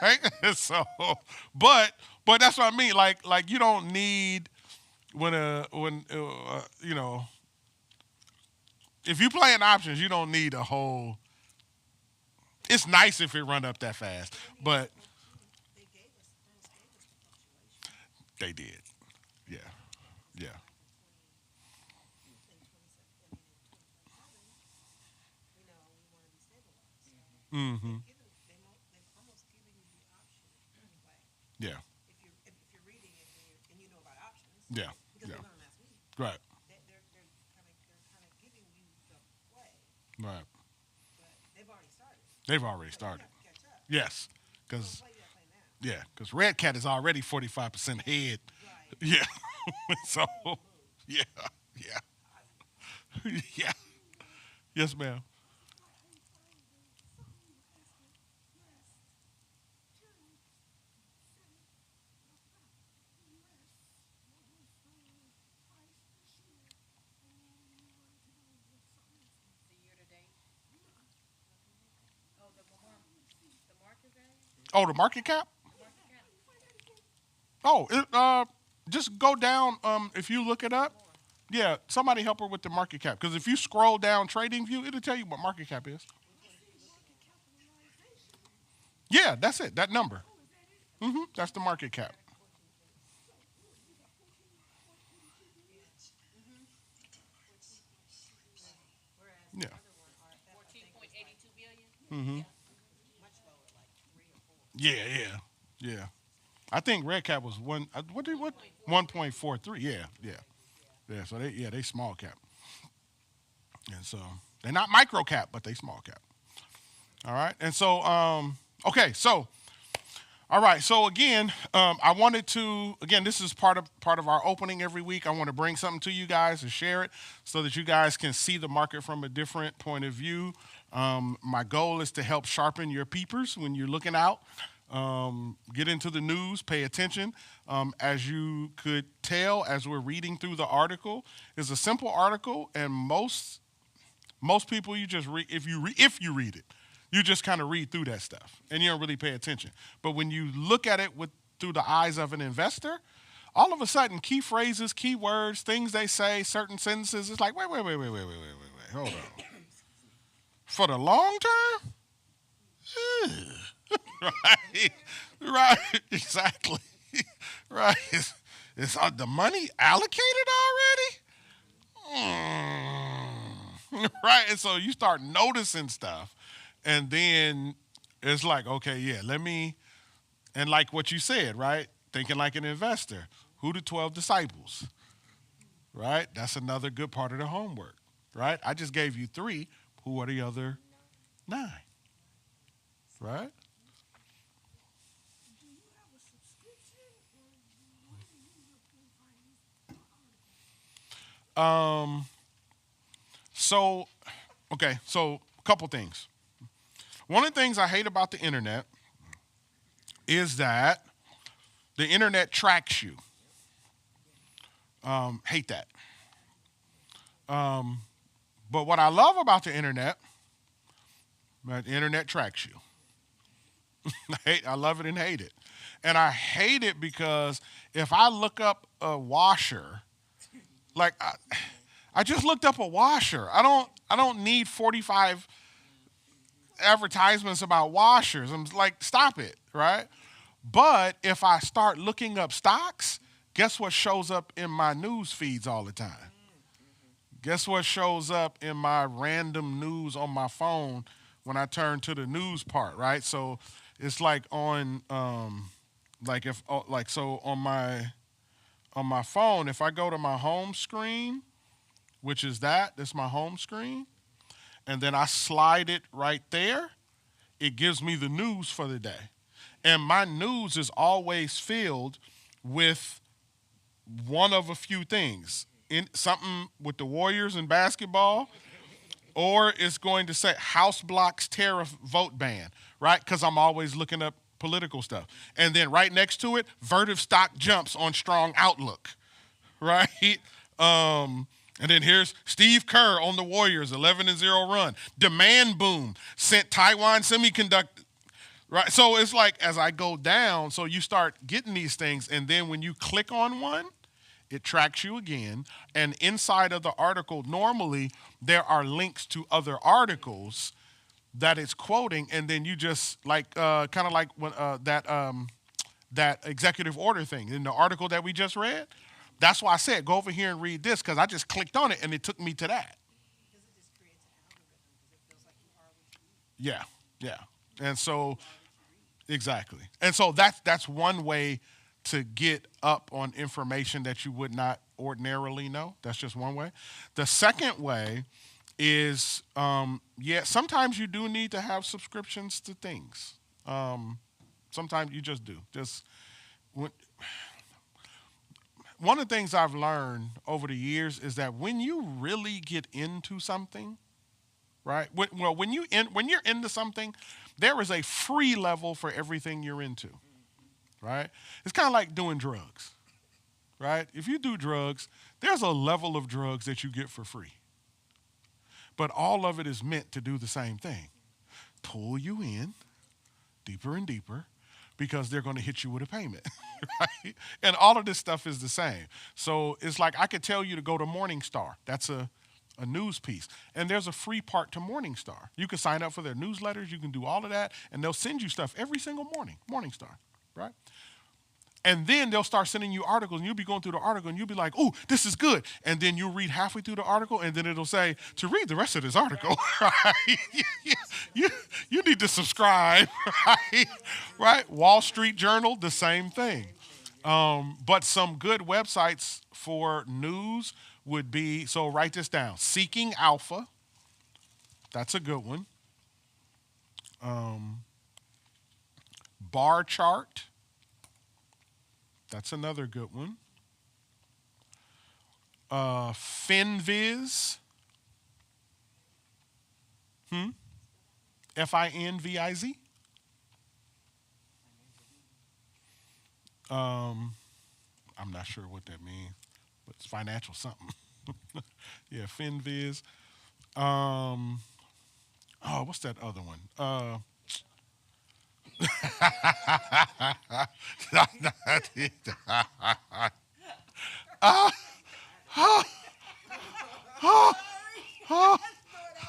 Right? So, but that's what I mean. Like you don't need if you playing options, you don't need a whole. It's nice if it run up that fast, but They gave us the fluctuation. they did. Yeah. Yeah. In 27, we want to be stabilized. So Mm-hmm. they're almost giving you the option to play. Yeah. If you're reading it and you know about options, Yeah. because Yeah. we learned last week, Right. they're kind of giving you the play, Right. but they've already started. They've already So started. you have to catch up. Yes. Don't Because play that play now. yeah, because Red Cat is already 45% ahead. Right. Yeah. So yeah. Yeah. Yeah. Yes, ma'am. Oh, the market cap. Oh, just go down. If you look it up, yeah, somebody help her with the market cap. Because if you scroll down Trading View, it'll tell you what market cap is. Yeah, that's it. That number. That's the market cap. Whereas Yeah. the other one, RFF, I think was like 14.82 billion. much lower, like 3 or 4. Yeah, yeah, yeah. I think Red Cap was what 1.43. Yeah, yeah, yeah. So they small cap, and so they're not micro cap, but they small cap. All right, and so okay, so all right, so again, I wanted to again this is part of our opening every week. I want to bring something to you guys and share it so that you guys can see the market from a different point of view. My goal is to help sharpen your peepers when you're looking out. Get into the news, pay attention. As you could tell, as we're reading through the article, it's a simple article, and most people you just read if you read it, you just kind of read through that stuff, and you don't really pay attention. But when you look at it through the eyes of an investor, all of a sudden, key phrases, key words, things they say, certain sentences, it's like wait, hold on. For the long term. Right, right, exactly, right. Is the money allocated already? Right, and so you start noticing stuff, and then it's like, okay, yeah, and like what you said, right? Thinking like an investor. Who the 12 disciples? Right, that's another good part of the homework. Right, I just gave you 3. Who are the other 9? Right. Um. So, okay. So, a couple things. One of the things I hate about the internet is that the internet tracks you. Hate that. But what I love about the internet, that the internet tracks you. I love it and hate it. And I hate it because if I look up a washer, like I just looked up a washer. I don't need 45 advertisements about washers. I'm like, stop it, right? But if I start looking up stocks, guess what shows up in my news feeds all the time? Guess what shows up in my random news on my phone when I turn to the news part, right? So it's like on like if like so on my phone, if I go to my home screen, which is that's my home screen, and then I slide it right there, it gives me the news for the day. And my news is always filled with one of a few things. In something with the Warriors and basketball, or it's going to say House blocks tariff vote ban, right? Because I'm always looking up political stuff. And then right next to it, Vertiv stock jumps on strong outlook, right? And then here's Steve Kerr on the Warriors, 11-0 run. Demand boom sent Taiwan Semiconductor. Right, so it's like as I go down, so you start getting these things, and then when you click on one, it tracks you again. And inside of the article, normally there are links to other articles that it's quoting, and then you just like kind of like when, that executive order thing in the article that we just read. That's why I said go over here and read this because I just clicked on it and it took me to that. Because it just creates an algorithm, because it feels like you are what you eat. Yeah, yeah, and so exactly, and so that's one way to get up on information that you would not ordinarily know. That's just one way. The second way is, sometimes you do need to have subscriptions to things. Sometimes you just do. One of the things I've learned over the years is that when you really get into something, right? When you're into something, there is a free level for everything you're into. Right? It's kind of like doing drugs, right? If you do drugs, there's a level of drugs that you get for free. But all of it is meant to do the same thing. Pull you in deeper and deeper because they're going to hit you with a payment, right? And all of this stuff is the same. So it's like I could tell you to go to Morningstar. That's a news piece. And there's a free part to Morningstar. You can sign up for their newsletters. You can do all of that. And they'll send you stuff every single morning, Morningstar, right? And then they'll start sending you articles, and you'll be going through the article, and you'll be like, "Ooh, this is good." And then you'll read halfway through the article, and then it'll say, "To read the rest of this article, right? you need to subscribe," right? Right? Wall Street Journal, the same thing. But some good websites for news would be, so write this down: Seeking Alpha. That's a good one. Bar Chart. That's another good one. FinViz. FINVIZ. I'm not sure what that means, but it's financial something. Yeah, FinViz. Oh, what's that other one?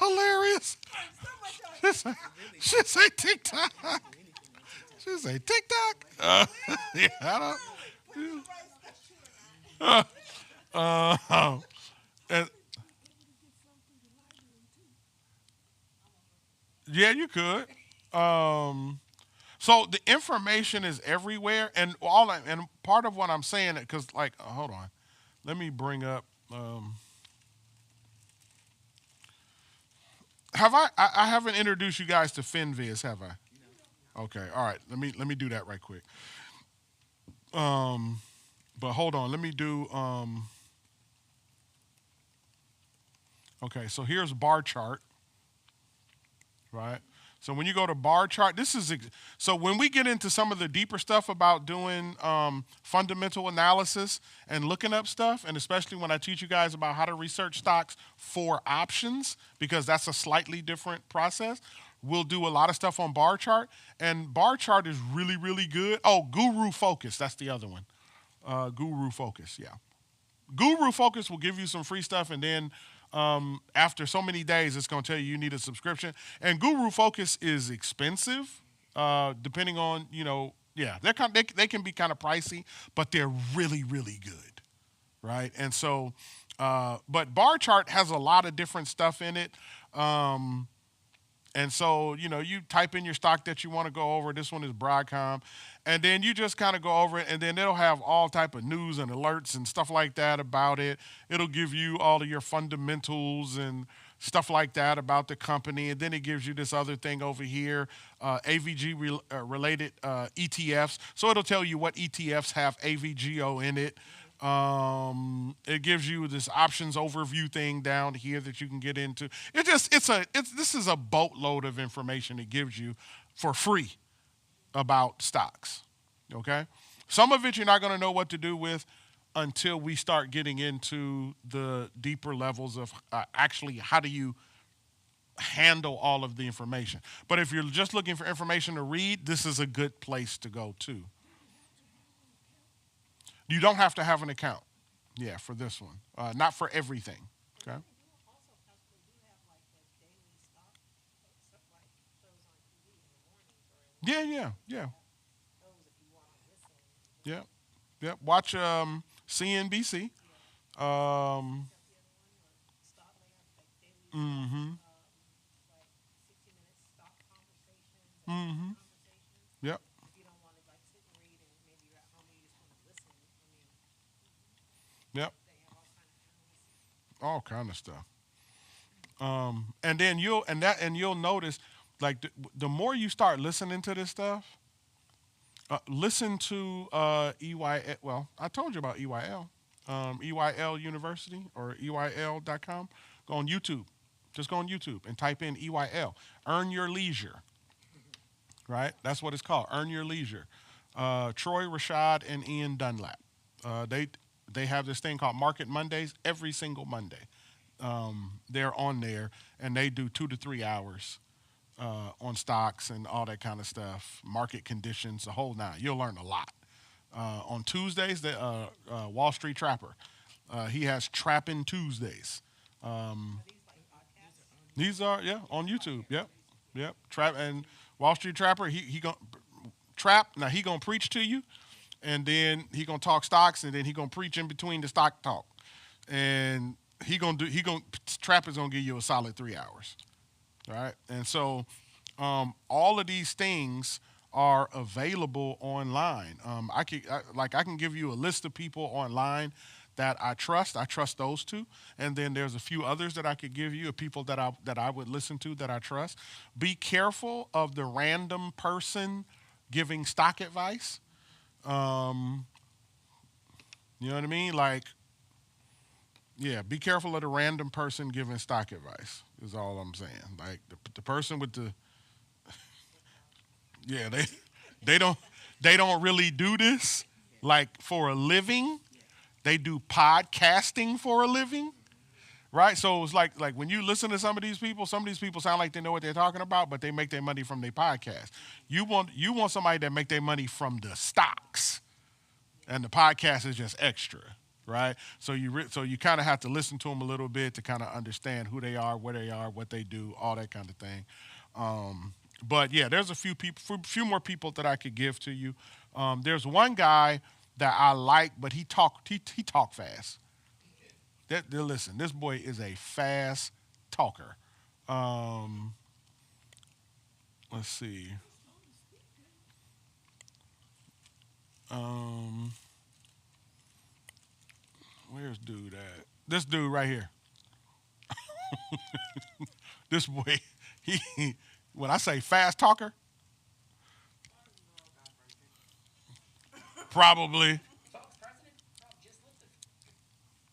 Hilarious. She say TikTok. She say TikTok. Yeah, I don't. And- yeah, you could. So the information is everywhere, and and part of what I'm saying, because like, hold on, let me bring up. Have I haven't introduced you guys to FinViz, have I? Okay, all right. Let me do that right quick. But hold on, let me do. Okay, so here's bar chart, right? So when you go to bar chart, so when we get into some of the deeper stuff about doing fundamental analysis and looking up stuff, and especially when I teach you guys about how to research stocks for options, because that's a slightly different process, we'll do a lot of stuff on bar chart, and bar chart is really, really good. Oh, Guru Focus, that's the other one. Guru Focus, yeah. Guru Focus will give you some free stuff, and then after so many days, it's going to tell you need a subscription. And Guru Focus is expensive, depending on, yeah, they can be kind of pricey, but they're really, really good, right? And so, but bar chart has a lot of different stuff in it. And so, you type in your stock that you want to go over. This one is Broadcom. And then you just kind of go over it, and then it'll have all type of news and alerts and stuff like that about it. It'll give you all of your fundamentals and stuff like that about the company. And then it gives you this other thing over here, AVG related ETFs. So it'll tell you what ETFs have AVGO in it. It gives you this options overview thing down here that you can get into. This is a boatload of information it gives you for free about stocks. Okay, some of it you're not going to know what to do with until we start getting into the deeper levels of actually how do you handle all of the information. But if you're just looking for information to read, this is a good place to go too. You don't have to have an account, yeah, for this one. Not for everything, okay? Also possibly do have like the daily stock, stuff like shows on TV in the mornings or in Yeah. those if you want to listen. Yeah. Watch CNBC. Except the other one or stock, they have like daily Mm-hmm. like 60 minutes stock conversations and conversations. Yep. If you don't want to like sit and read and maybe you're at home and you just want to listen, I mean, Yep. they have all kind of analysts. All kind of stuff. And then you'll notice, like the more you start listening to this stuff, listen to EYL. Well, I told you about EYL, EYL University or EYL.com. Go on YouTube. Just go on YouTube and type in EYL. Earn Your Leisure. Right? That's what it's called. Earn Your Leisure. Troy Rashad and Ian Dunlap. They have this thing called Market Mondays every single Monday. They're on there and they do 2 to 3 hours on stocks and all that kind of stuff, market conditions, the whole nine. You'll learn a lot. On Tuesdays, the Wall Street Trapper, he has Trapping Tuesdays. These are on YouTube. Yep. Trap and Wall Street Trapper. He gonna trap. Now he gonna preach to you, and then he gonna talk stocks, and then he gonna preach in between the stock talk, and Trap is gonna give you a solid 3 hours. All right, and so all of these things are available online. I can give you a list of people online that I trust. I trust those two, and then there's a few others that I could give you of people that I would listen to that I trust. Be careful of the random person giving stock advice. You know what I mean? Like, yeah, be careful of the random person giving stock advice. Is all I'm saying. Like the person with the yeah, they don't really do this like for a living. They do podcasting for a living, right? So it's like when you listen to some of these people sound like they know what they're talking about, but they make their money from their podcast. You want somebody that make their money from the stocks, and the podcast is just extra, right? So you kind of have to listen to them a little bit to kind of understand who they are, where they are, what they do, all that kind of thing. But yeah, there's a few more people that I could give to you. There's one guy that I like, but he talk fast. Listen, this boy is a fast talker. Let's see. Where's dude at? This dude right here. This boy, when I say fast talker, probably. Folks, President Trump just listed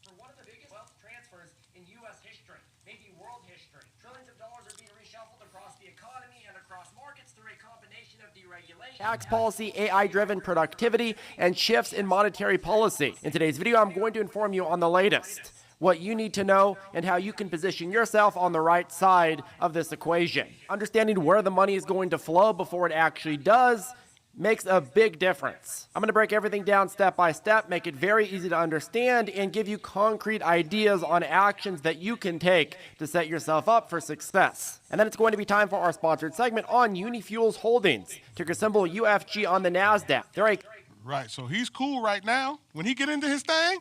for one of the biggest wealth transfers in U.S. history, maybe world history. Trillions of dollars are being reshuffled across the economy and across markets through a combination of deregulation, tax policy, AI-driven productivity, and shifts in monetary policy. In today's video, I'm going to inform you on the latest, what you need to know, and how you can position yourself on the right side of this equation. Understanding where the money is going to flow before it actually does makes a big difference. I'm going to break everything down step by step, make it very easy to understand, and give you concrete ideas on actions that you can take to set yourself up for success. And then it's going to be time for our sponsored segment on Unifuels Holdings, ticker symbol UFG on the NASDAQ. They're Right, so he's cool right now. When he get into his thing,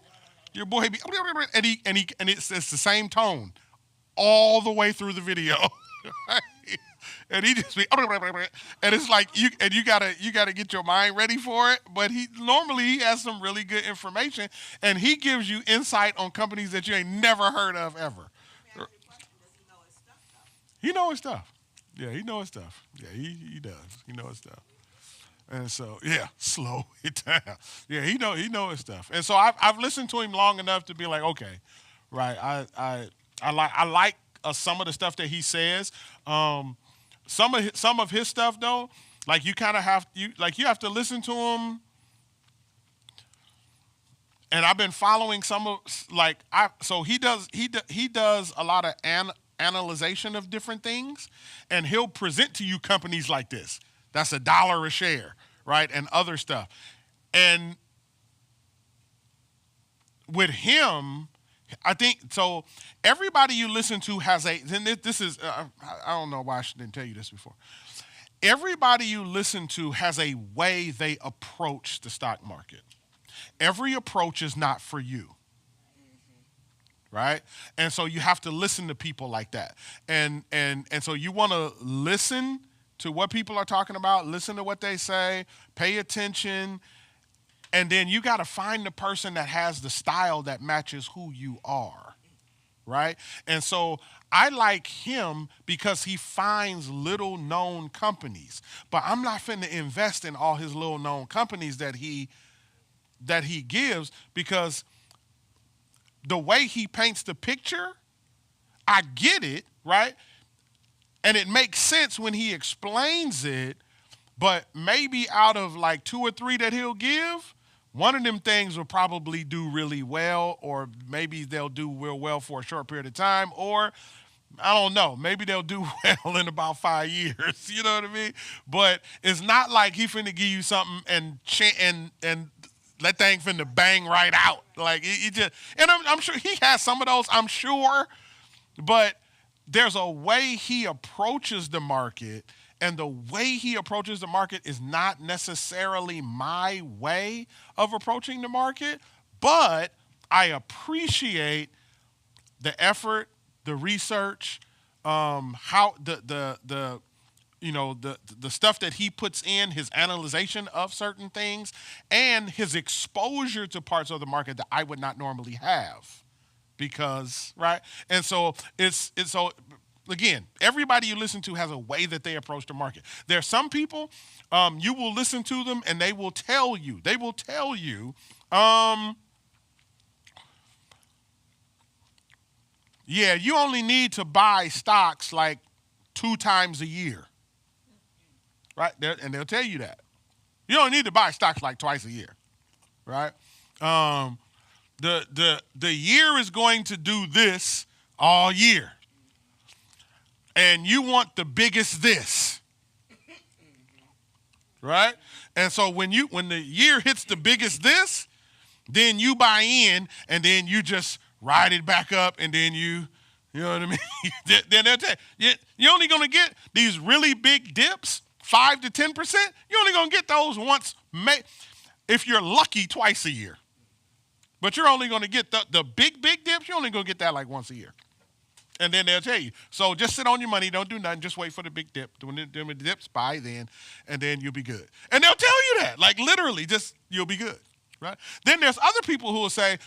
your boy be and it's the same tone all the way through the video. And he just be, and it's like you gotta get your mind ready for it. But he has some really good information, and he gives you insight on companies that you ain't never heard of ever. Does he know his stuff though? He know his stuff. Yeah, he know his stuff. Yeah, he does. He know his stuff. And so yeah, slow it down. Yeah, he know his stuff. And so I've listened to him long enough to be like, okay, right. I like some of the stuff that he says. Some of his stuff though, like you have to listen to him. And I've been following some of so he does a lot of analyzation of different things, and he'll present to you companies like this. That's $1 a share, right, and other stuff. And with him, I think so. Everybody you listen to has this is I don't know why I didn't tell you this before. Everybody you listen to has a way they approach the stock market. Every approach is not for you, right? And so you have to listen to people like that, and so you want to listen to what people are talking about, listen to what they say, pay attention. And then you got to find the person that has the style that matches who you are, right? And so I like him because he finds little-known companies. But I'm not finna invest in all his little-known companies that he gives, because the way he paints the picture, I get it, right? And it makes sense when he explains it, but maybe out of like 2 or 3 that he'll give, one of them things will probably do really well, or maybe they'll do real well for a short period of time, or I don't know. Maybe they'll do well in about 5 years. You know what I mean? But it's not like he finna give you something and that thing finna bang right out. Like he just, and I'm sure he has some of those. I'm sure, but there's a way he approaches the market, and the way he approaches the market is not necessarily my way of approaching the market. But I appreciate the effort, the research, how the stuff that he puts in, his analyzation of certain things, and his exposure to parts of the market that I would not normally have, because right. And so it's so again, everybody you listen to has a way that they approach the market. There are some people, you will listen to them and they will tell you. Yeah, you only need to buy stocks like 2 times a year, right? And they'll tell you that. You don't need to buy stocks like twice a year, right? The year is going to do this all year, and you want the biggest this, right? And so when the year hits the biggest this, then you buy in, and then you just ride it back up, and then you know what I mean? Then they'll tell you, you're only going to get these really big dips, 5 to 10%. You're only going to get those once, if you're lucky, twice a year. But you're only going to get the big dips. You're only going to get that like once a year. And then they'll tell you, so just sit on your money, don't do nothing, just wait for the big dip. When the dips, buy then, and then you'll be good. And they'll tell you that, like literally, just you'll be good, right? Then there's other people who will say,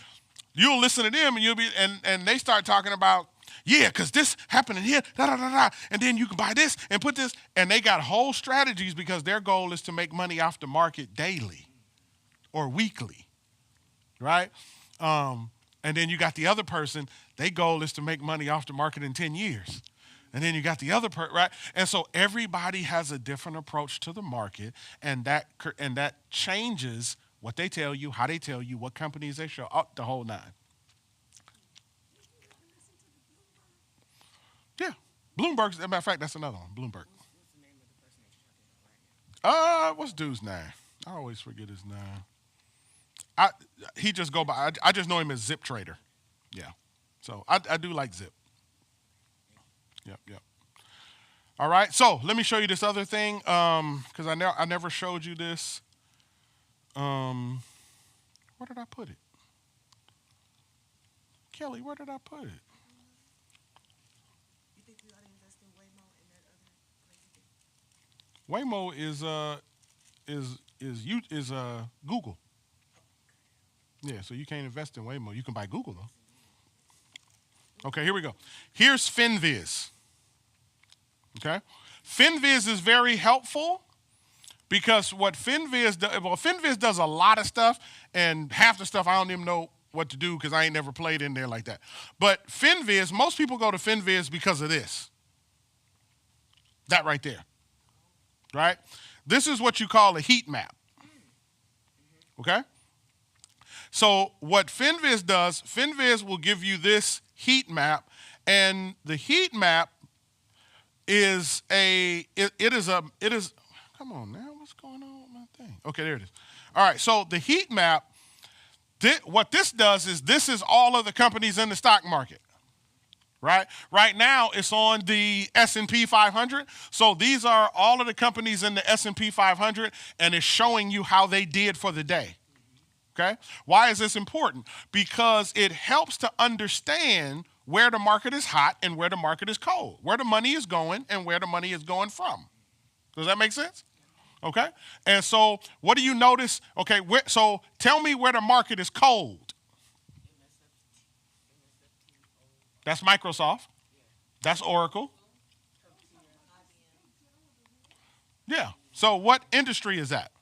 you'll listen to them, and you'll be, and they start talking about, yeah, because this happened in here, and then you can buy this and put this, and they got whole strategies because their goal is to make money off the market daily or weekly, right? And then you got the other person, their goal is to make money off the market in 10 years. And then you got the other person, right? And so everybody has a different approach to the market, and that changes what they tell you, how they tell you, what companies they show, the whole nine. Yeah, Bloomberg. As a matter of fact, that's another one. Bloomberg. What's the name of the person that you're talking about right now? What's dude's name? I always forget his name. He just go by. I just know him as Zip Trader. Yeah. So I do like Zip. Yep. All right. So let me show you this other thing. Because I never showed you this. Where did I put it? Kelly, where did I put it? You think we ought to invest in Waymo and that other crazy thing? Waymo is Google. Yeah, so you can't invest in Waymo. You can buy Google though. Okay, here we go. Here's FinViz. Okay, FinViz is very helpful because what FinViz does, FinViz does a lot of stuff, and half the stuff I don't even know what to do because I ain't never played in there like that. But FinViz, most people go to FinViz because of this. That right there. Right? This is what you call a heat map. Okay? So what FinViz does, FinViz will give you this heat map, and the heat map is come on now, what's going on with my thing? Okay, there it is. All right, so the heat map, what this does is this is all of the companies in the stock market, right? Right now, it's on the S&P 500. So these are all of the companies in the S&P 500, and it's showing you how they did for the day, okay? Why is this important? Because it helps to understand where the market is hot and where the market is cold, where the money is going and where the money is going from. Does that make sense? Okay. And so what do you notice? Okay, so tell me where the market is cold. That's Microsoft. That's Oracle. Yeah. So what industry is that?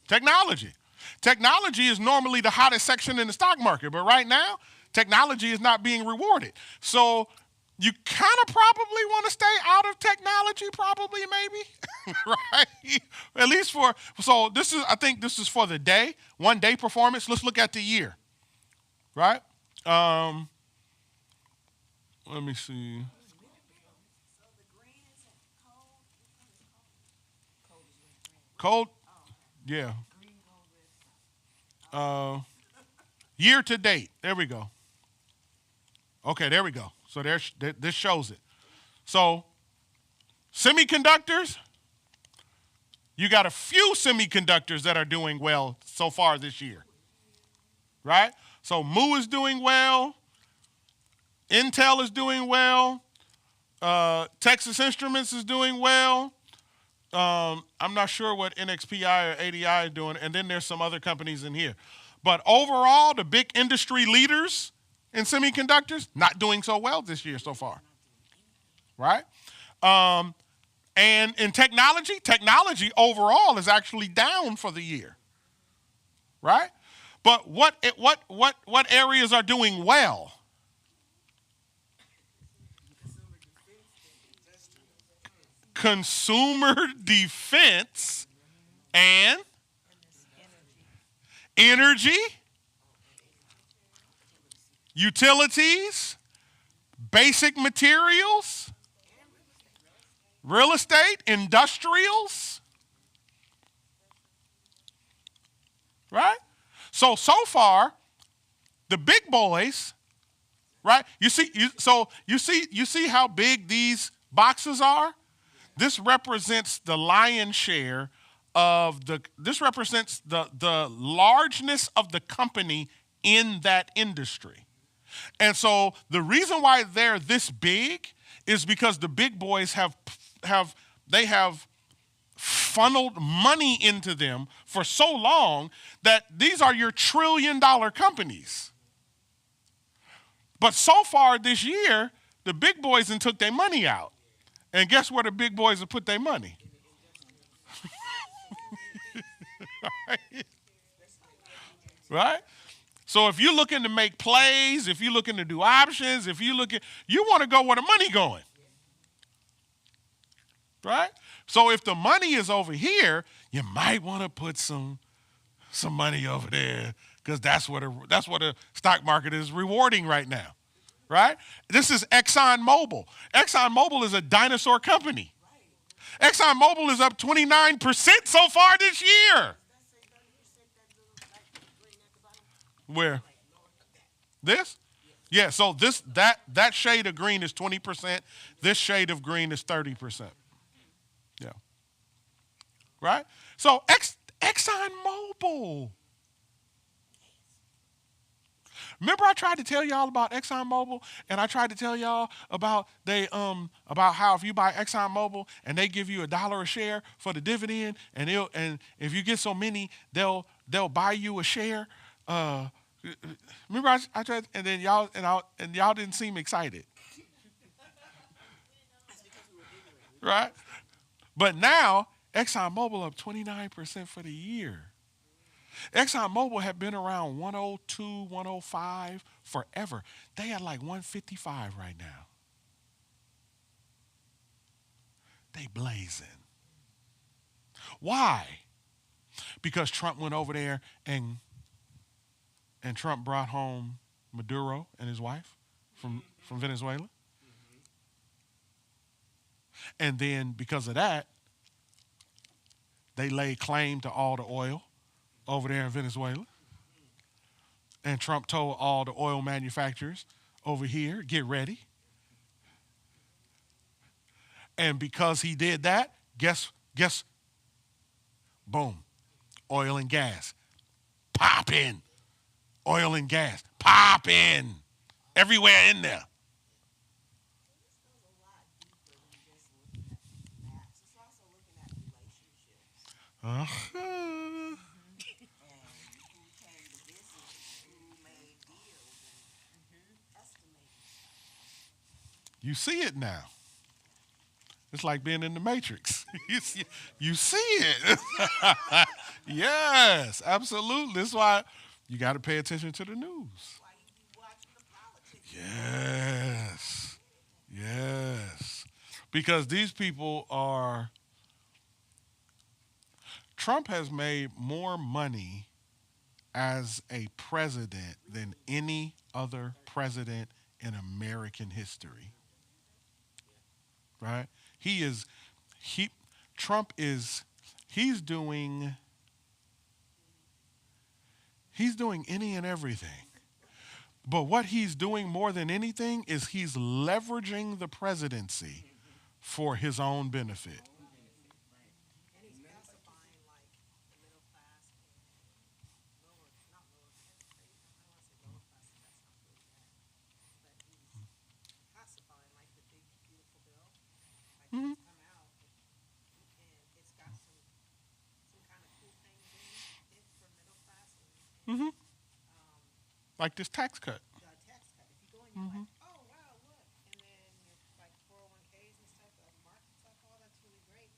Technology. Technology is normally the hottest section in the stock market, but right now, technology is not being rewarded. So you kind of probably want to stay out of technology, probably, maybe, right? At least I think this is for the day, 1 day performance. Let's look at the year, right? Let me see. So the green isn't cold, which one is cold? Cold, yeah. Year to date. There we go. Okay, there we go. So this shows it. So semiconductors, you got a few semiconductors that are doing well so far this year, right? So Mu is doing well. Intel is doing well. Texas Instruments is doing well. I'm not sure what NXPI or ADI is doing, and then there's some other companies in here. But overall, the big industry leaders in semiconductors not doing so well this year so far, right? And in technology overall is actually down for the year, right? But what areas are doing well? Consumer defense and energy, utilities, basic materials, real estate, industrials, right? So far, the big boys, right? You see how big these boxes are? This represents the lion's share of this represents the largeness of the company in that industry. And so the reason why they're this big is because the big boys have funneled money into them for so long that these are your trillion-dollar companies. But so far this year, the big boys and took their money out. And guess where the big boys have put their money? Right? So if you're looking to make plays, if you're looking to do options, you want to go where the money going. Right? So if the money is over here, you might want to put some money over there because that's what the stock market is rewarding right now. Right? This is ExxonMobil. ExxonMobil is a dinosaur company. ExxonMobil is up 29% so far this year. Where? This? Yeah, so that shade of green is 20%. This shade of green is 30%. Yeah. Right? So ExxonMobil. Remember I tried to tell y'all about ExxonMobil, and I tried to tell y'all about how if you buy ExxonMobil and they give you $1 a share for the dividend, and if you get so many, they'll buy you a share. Remember I tried, and then y'all didn't seem excited, right? But now ExxonMobil up 29% for the year. ExxonMobil had been around 102, 105 forever. They at like 155 right now. They blazing. Why? Because Trump went over there and Trump brought home Maduro and his wife from Venezuela. And then because of that, they laid claim to all the oil over there in Venezuela. And Trump told all the oil manufacturers over here, get ready. And because he did that, guess, boom, oil and gas, pop in. Oil and gas, pop in. Everywhere in there. This goes a lot deeper than just looking at maps. It's also looking at relationships and who came to visit, who made deals, and estimating. You see it now. It's like being in the Matrix. You see it. Yes, absolutely. That's why you got to pay attention to the news. Why you be watching the politics? Yes. Because these people are. Trump has made more money as a president than any other president in American history. Right? He Trump is he's doing any and everything. But what he's doing more than anything is he's leveraging the presidency for his own benefit. And he's pacifying like the middle class and lower, not lower, I don't want to say lower class, that's not really bad. But he's pacifying like the big beautiful bill, like it's come out and it's got some kind of cool things in it for middle class and Like this tax cut. the tax cut. If you go and you're like, oh wow, look, and then you're like 401ks and stuff, the market stuff, oh that's really great.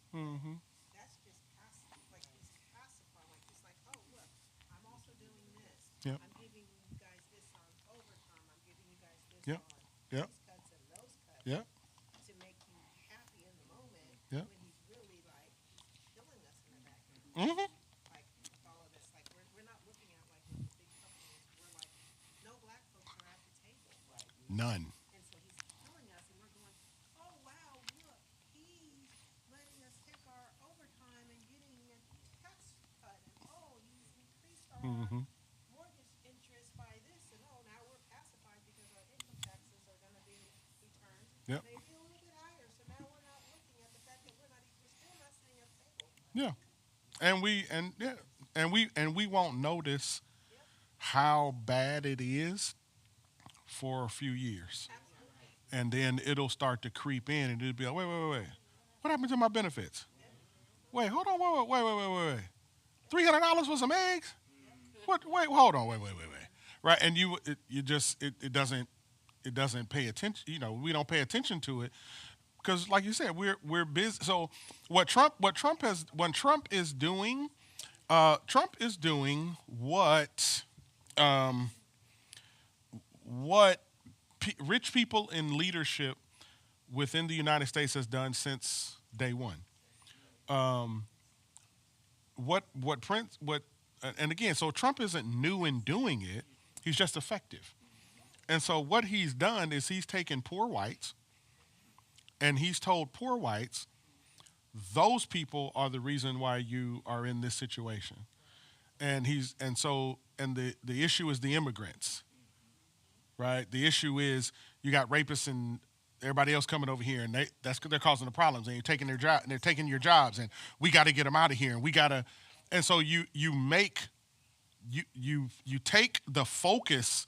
That's just passive, like he's pacifying, like he's like, oh look, I'm also doing this. Yep. I'm giving you guys this on overtime. I'm giving you guys this Yep. on Yep. these cuts and those cuts Yeah. to make you happy in the moment. Yep. When he's really like he's killing us in the background. Mm-hmm. Like with all of this, like we're not looking at like with the big companies. We're like, no black folks are at the table. Right. None. And so he's telling us, and we're going, oh wow, look, he's letting us take our overtime and getting a tax cut, and oh, he's increased our mortgage interest by this, and oh, now we're pacified because our income taxes are going to be returned Yep. maybe a little bit higher. So now we're not looking at the fact that we're still not sitting at the table. Yeah. And we won't notice how bad it is for a few years. And then it'll start to creep in and it'll be like, wait. What happened to my benefits? Wait, hold on, wait. $300 for some eggs? What hold on, wait. Right? And it doesn't pay attention, we don't pay attention to it. Because like you said, we're busy. So Trump is doing what rich people in leadership within the United States has done since day one. And again, so Trump isn't new in doing it; he's just effective. And so what he's done is he's taken poor whites, and he's told poor whites, those people are the reason why you are in this situation. And the issue is the immigrants. Right? The issue is you got rapists and everybody else coming over here, and they're causing the problems, and you're taking their job, and they're taking your jobs, and we got to get them out of here, and so you take the focus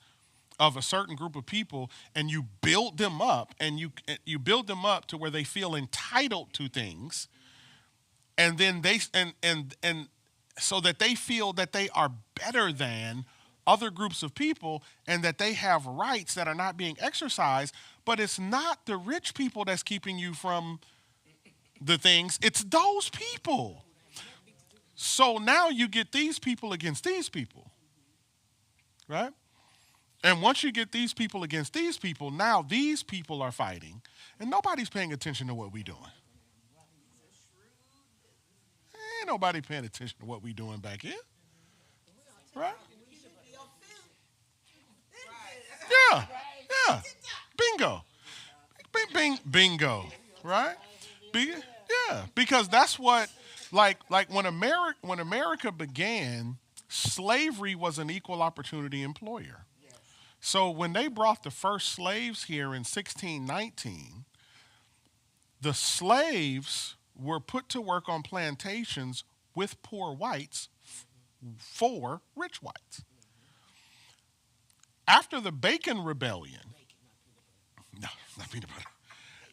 of a certain group of people and you build them up, and you build them up to where they feel entitled to things, and then and so that they feel that they are better than other groups of people and that they have rights that are not being exercised. But it's not the rich people that's keeping you from the things, it's those people. So now you get these people against these people, right? And once you get these people against these people, now these people are fighting, and nobody's paying attention to what we're doing. Ain't nobody paying attention to what we're doing back here, right? Yeah. Bingo. Bingo. Right? Yeah. Because that's what, like when America began, slavery was an equal opportunity employer. So when they brought the first slaves here in 1619, the slaves were put to work on plantations with poor whites for rich whites. After the Bacon Rebellion, not peanut butter.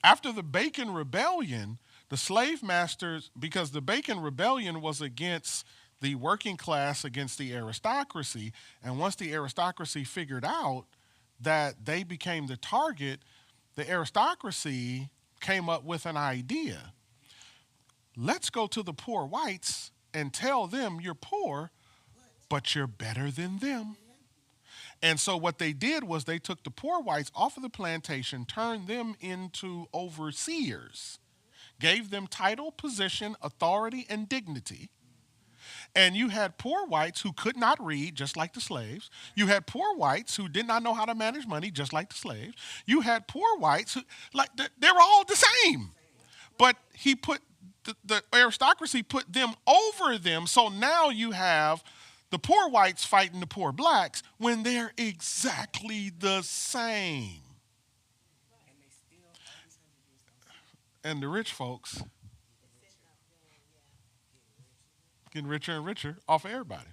After the Bacon Rebellion, the slave masters, because the Bacon Rebellion was against the working class, against the aristocracy, and once the aristocracy figured out that they became the target, the aristocracy came up with an idea. Let's go to the poor whites and tell them you're poor, but you're better than them. And so what they did was they took the poor whites off of the plantation, turned them into overseers, gave them title, position, authority, and dignity, And you had poor whites who could not read, just like the slaves. You had poor whites who did not know how to manage money, just like the slaves. You had poor whites who, like, they were all the same. But he put the aristocracy put them over them. So now you have the poor whites fighting the poor blacks when they're exactly the same. And the rich folks getting richer and richer off of everybody.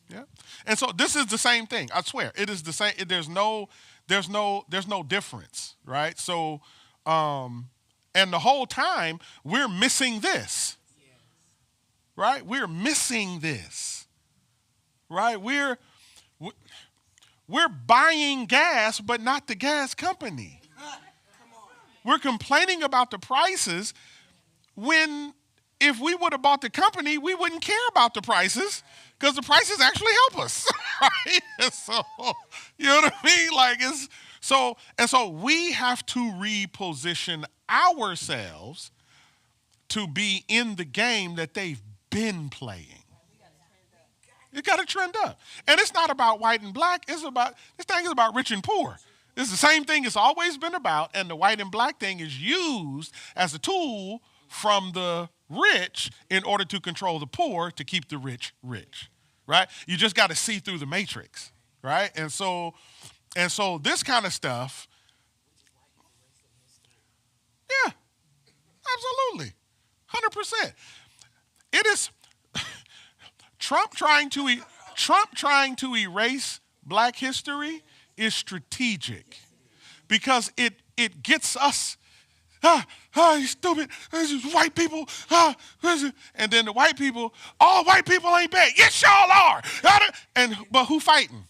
Yeah. And so this is the same thing. I swear. It is the same. There's no difference, right? So and the whole time we're missing this. Right? We're missing this. Right? We're buying gas but not the gas company. We're complaining about the prices when if we would have bought the company, we wouldn't care about the prices because the prices actually help us, right? So, you know what I mean? Like so we have to reposition ourselves to be in the game that they've been playing. You got to trend up. And it's not about white and black. This thing is about rich and poor. It's the same thing it's always been about, and the white and black thing is used as a tool from the rich in order to control the poor to keep the rich rich, right? You just got to see through the matrix, right? And so this kind of stuff, yeah, absolutely, 100%. It is Trump trying to erase black history is strategic because it gets us, you stupid, this is white people, and then the white people, all white people ain't bad. Yes, y'all are. But who fighting?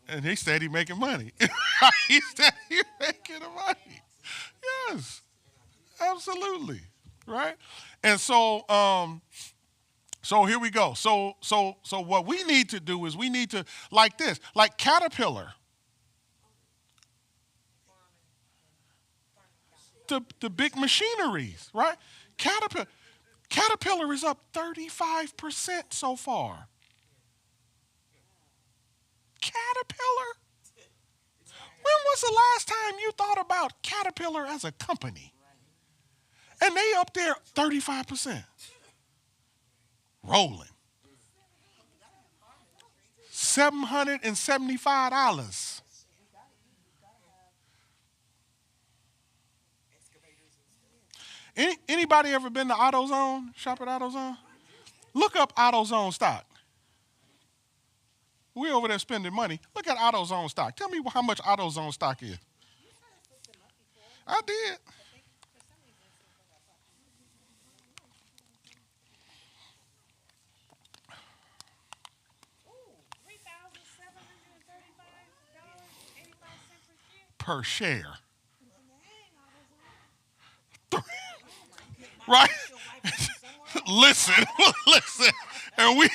And he said he making money. He said he making the money. Yes, absolutely, right? And so, so here we go. So what we need to do is we need to, like this, like Caterpillar. The big machineries, right? Caterpillar is up 35% so far. Caterpillar? When was the last time you thought about Caterpillar as a company? And they up there 35%. Rolling. $775. Anybody ever been to AutoZone? Shop at AutoZone? Look up AutoZone stock. We over there spending money. Look at AutoZone stock. Tell me how much AutoZone stock is. I did. Per share. Right? listen. And we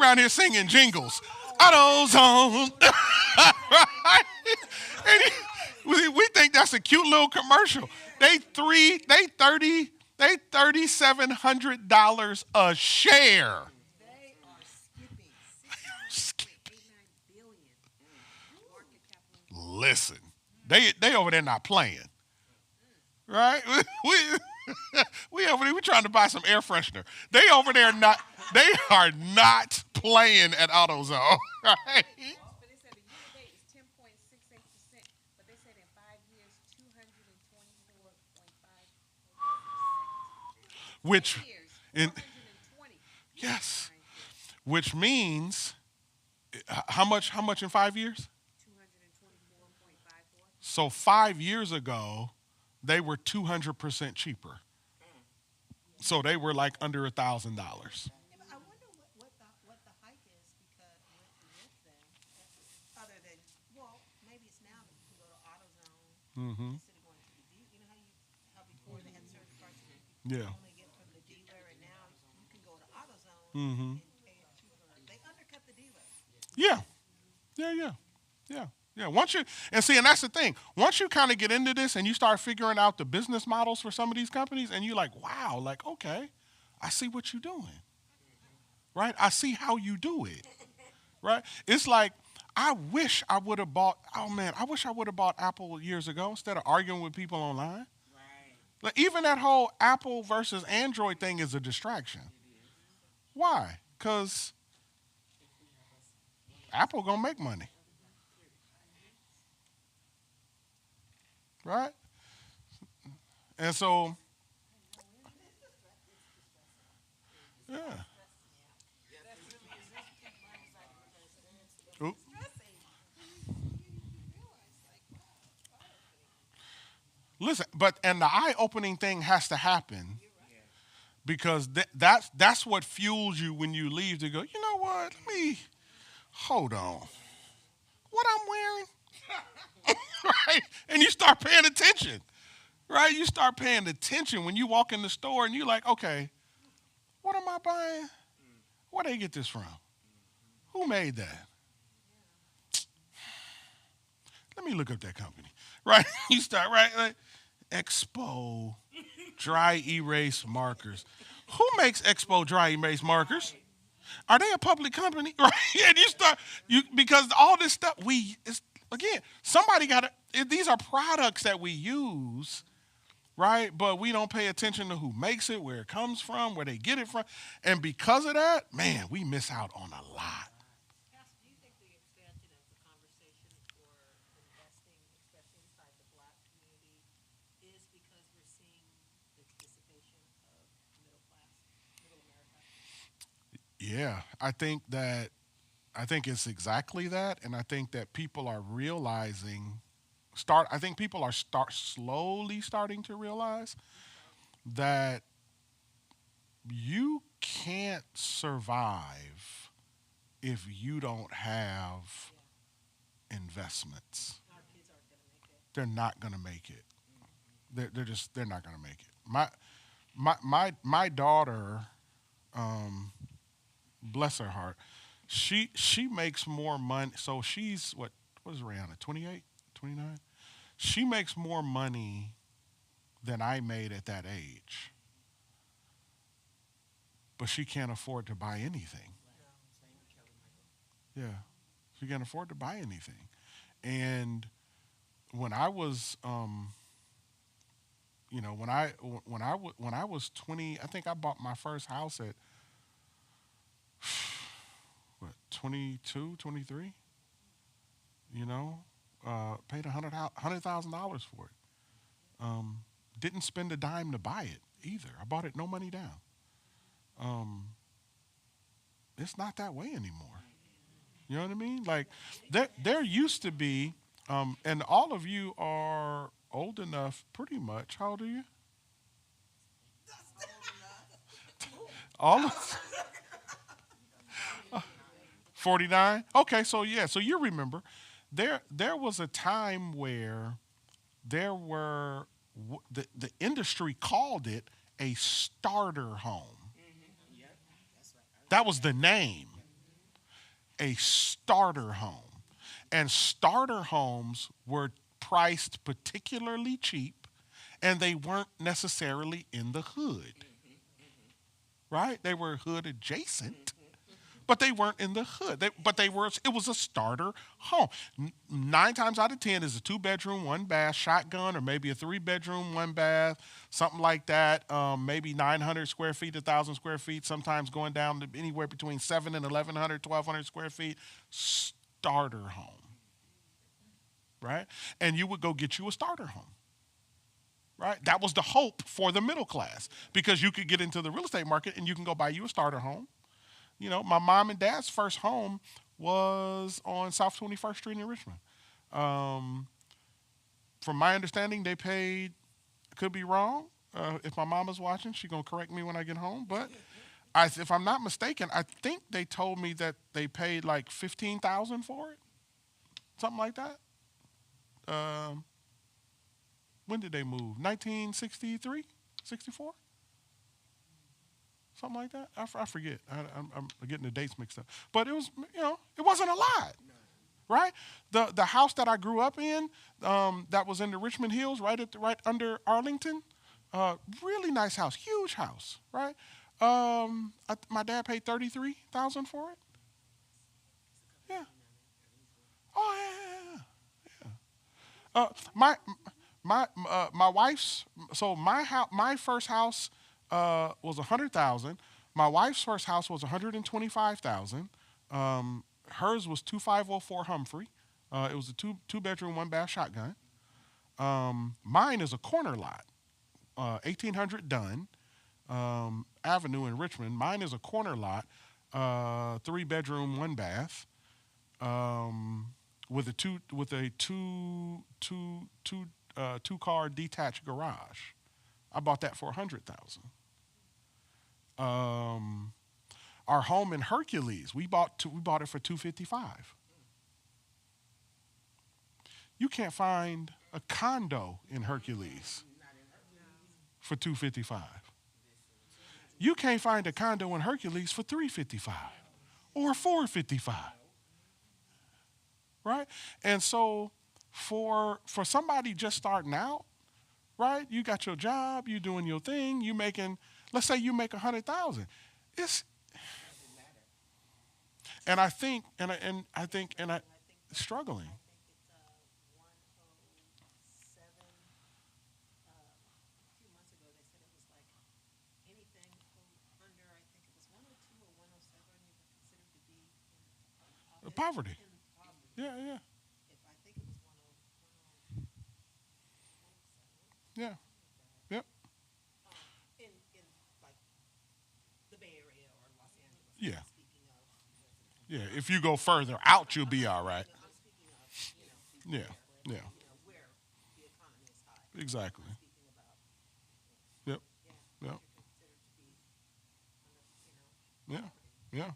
around here singing jingles. AutoZone. Right? And we think that's a cute little commercial. They $3,700 a share. Listen, they over there not playing, right? We over there, we trying to buy some air freshener. They over there not, they are not playing at AutoZone, right? But they said the year-to-date is 10.68%, but they said in 5 years, 224.5%. Which, in 120. yes, which means how much in 5 years? 224.54. So 5 years ago, they were 200% cheaper. So they were like under $1,000. I wonder what the hike is because with them, other than, well, maybe it's now that you can go to AutoZone instead of going to the dealer. You know how before they had certain parts that you could Yeah. only get from the dealer, and now you can go to AutoZone and pay it cheaper. They undercut the dealer. Yeah. And that's the thing. Once you kind of get into this and you start figuring out the business models for some of these companies, and you're like, wow, like, okay, I see what you're doing. Right? I see how you do it. Right? It's like, I wish I would have bought, oh man, I wish I would have bought Apple years ago instead of arguing with people online. Right. Like, even that whole Apple versus Android thing is a distraction. Why? Because Apple gonna make money. Right? And so, yeah. Oop. Listen, but and the eye-opening thing has to happen because that's what fuels you when you leave to go, you know what? Let me hold on. What I'm wearing? Right? And you start paying attention. Right? You start paying attention when you walk in the store and you're like, okay, what am I buying? Where they get this from? Who made that? Let me look up that company. Right? You start, right? Like, Expo dry erase markers. Who makes Expo dry erase markers? Are they a public company? Right? And you start because all this stuff again, somebody got to. These are products that we use, right? But we don't pay attention to who makes it, where it comes from, where they get it from, and because of that, man, we miss out on a lot. Pastor, do you think the expansion of the conversation for investing, especially inside the Black community, is because we're seeing the dissipation of middle class, middle America? Yeah, I think it's exactly that, and I think that people are realizing. I think people are slowly starting to realize that you can't survive if you don't have investments. Our kids aren't going to make it. They're not going to make it. They're not going to make it. My daughter, bless her heart, she makes more money. So she's what is Rihanna, 28, 29? She makes more money than I made at that age. But she can't afford to buy anything. Yeah. She can't afford to buy anything. And when I was when I was 20, I think I bought my first house at what, 22, 23? You know, paid $100,000 for it. Didn't spend a dime to buy it either. I bought it no money down. It's not that way anymore. You know what I mean? Like there used to be, and all of you are old enough, pretty much. How old are you? All of 49. Okay, so yeah, so you remember, there was a time where there were the industry called it a starter home. That was the name. A starter home. And starter homes were priced particularly cheap, and they weren't necessarily in the hood. Right? They were hood adjacent, but they weren't in the hood. It was a starter home. 9 times out of 10 is a 2-bedroom, 1 bath, shotgun, or maybe a 3-bedroom, 1 bath, something like that. Maybe 900 square feet, 1,000 square feet, sometimes going down to anywhere between 7 and 1,100, 1,200 square feet. Starter home. Right? And you would go get you a starter home. Right? That was the hope for the middle class, because you could get into the real estate market and you can go buy you a starter home. You know, my mom and dad's first home was on South 21st Street in Richmond. From my understanding, they paid, could be wrong. If my mama's watching, she's going to correct me when I get home. But if I'm not mistaken, I think they told me that they paid like $15,000 for it. Something like that. When did they move? 1963? 64? Something like that. I forget. I'm getting the dates mixed up. But it was, it wasn't a lot, right? The house that I grew up in, that was in the Richmond Hills, right under Arlington, really nice house, huge house, right? My dad paid 33,000 for it. Yeah. Oh yeah. My wife's my first house was 100,000. My wife's first house was 125,000. Hers was 2504 Humphrey. It was a two bedroom, one bath shotgun. Mine is a corner lot, 1800 Dunn Avenue in Richmond. Mine is a corner lot, 3 bedroom, one bath, with a two car detached garage. I bought that for 100,000. Our home in Hercules, we bought it for 255. You can't find a condo in Hercules for 255. You can't find a condo in Hercules for 355 or 455. Right? And so for somebody just starting out, right? You got your job, you doing your thing, you making, let's say you make 100,000. It's and I think struggling. I think it's 107. A few months ago, they said it was like anything under, I think it was 102 or 107, you were considered to be Poverty. in poverty. Yeah, yeah, If I think it was 107. yeah, yep, In like the Bay Area or Los Angeles. yeah, Speaking of, yeah. If you go further out, you'll be all right. I'm speaking of, Yeah, yeah, where the economy is high. exactly. Speaking about, Yep, yeah, yep, you're considered to be, yeah, yeah.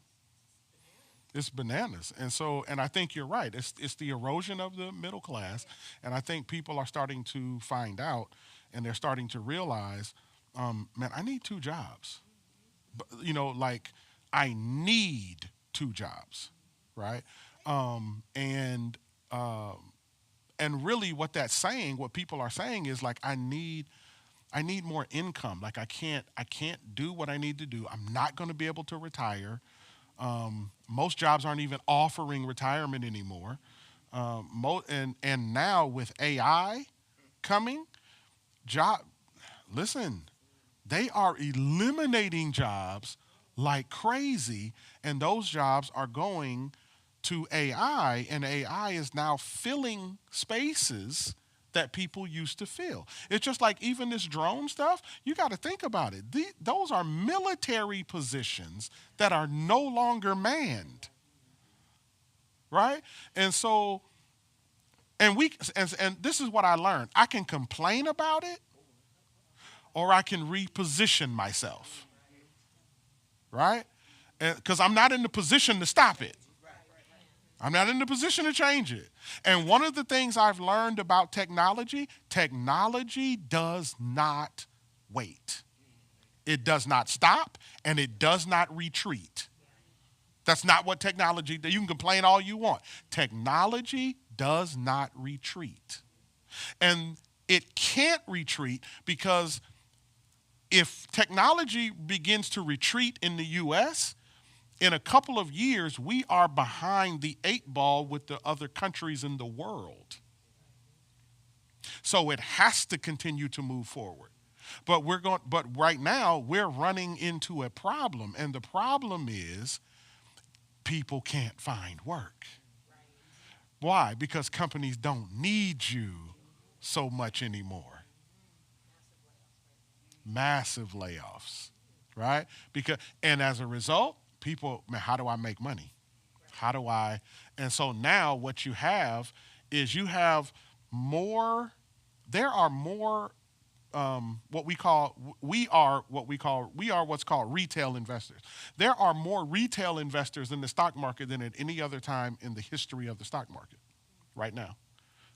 It's bananas. And I think you're right. It's the erosion of the middle class. And I think people are starting to find out and they're starting to realize, man, I need 2 jobs. But, like I need 2 jobs, right? And really what that's saying, what people are saying is like I need more income. Like I can't do what I need to do. I'm not going to be able to retire. Most jobs aren't even offering retirement anymore. And now with AI coming, listen, they are eliminating jobs like crazy, and those jobs are going to AI, and AI is now filling spaces that people used to fill. It's just like even this drone stuff, you got to think about it. Those are military positions that are no longer manned. Right? And so, and this is what I learned. I can complain about it or I can reposition myself. Right? Because I'm not in the position to stop it. I'm not in the position to change it. And one of the things I've learned about technology does not wait. It does not stop, and it does not retreat. That's not what technology does. You can complain all you want. Technology does not retreat. And it can't retreat because if technology begins to retreat in the U.S., in a couple of years, we are behind the 8 ball with the other countries in the world. So it has to continue to move forward. But right now we're running into a problem, and the problem is people can't find work. Why? Because companies don't need you so much anymore. Massive layoffs, right? And as a result, people, man, how do I make money? And so now what you have is there are more, we are what's called retail investors. There are more retail investors in the stock market than at any other time in the history of the stock market right now.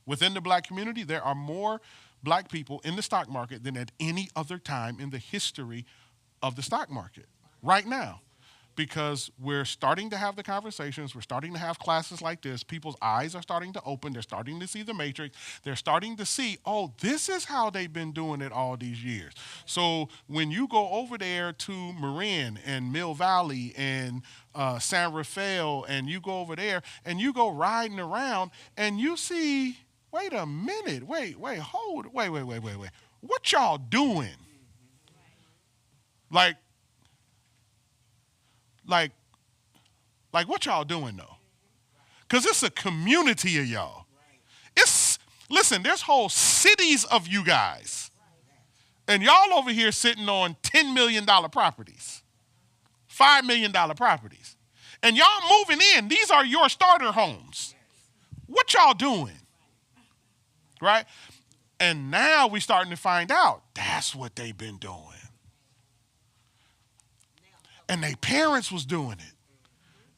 Within the black community, there are more black people in the stock market than at any other time in the history of the stock market right now. because we're starting to have the conversations. We're starting to have classes like this. People's eyes are starting to open. They're starting to see the matrix. They're starting to see, oh, this is how they've been doing it all these years. So when you go over there to Marin and Mill Valley and San Rafael, and you go over there and you go riding around and you see, wait a minute, wait, hold, wait. What y'all doing? Like what y'all doing though? Because it's a community of y'all. Listen, there's whole cities of you guys. And y'all over here sitting on $10 million properties, $5 million properties. And y'all moving in. These are your starter homes. What y'all doing? Right? And now we starting to find out that's what they've been doing. And their parents was doing it.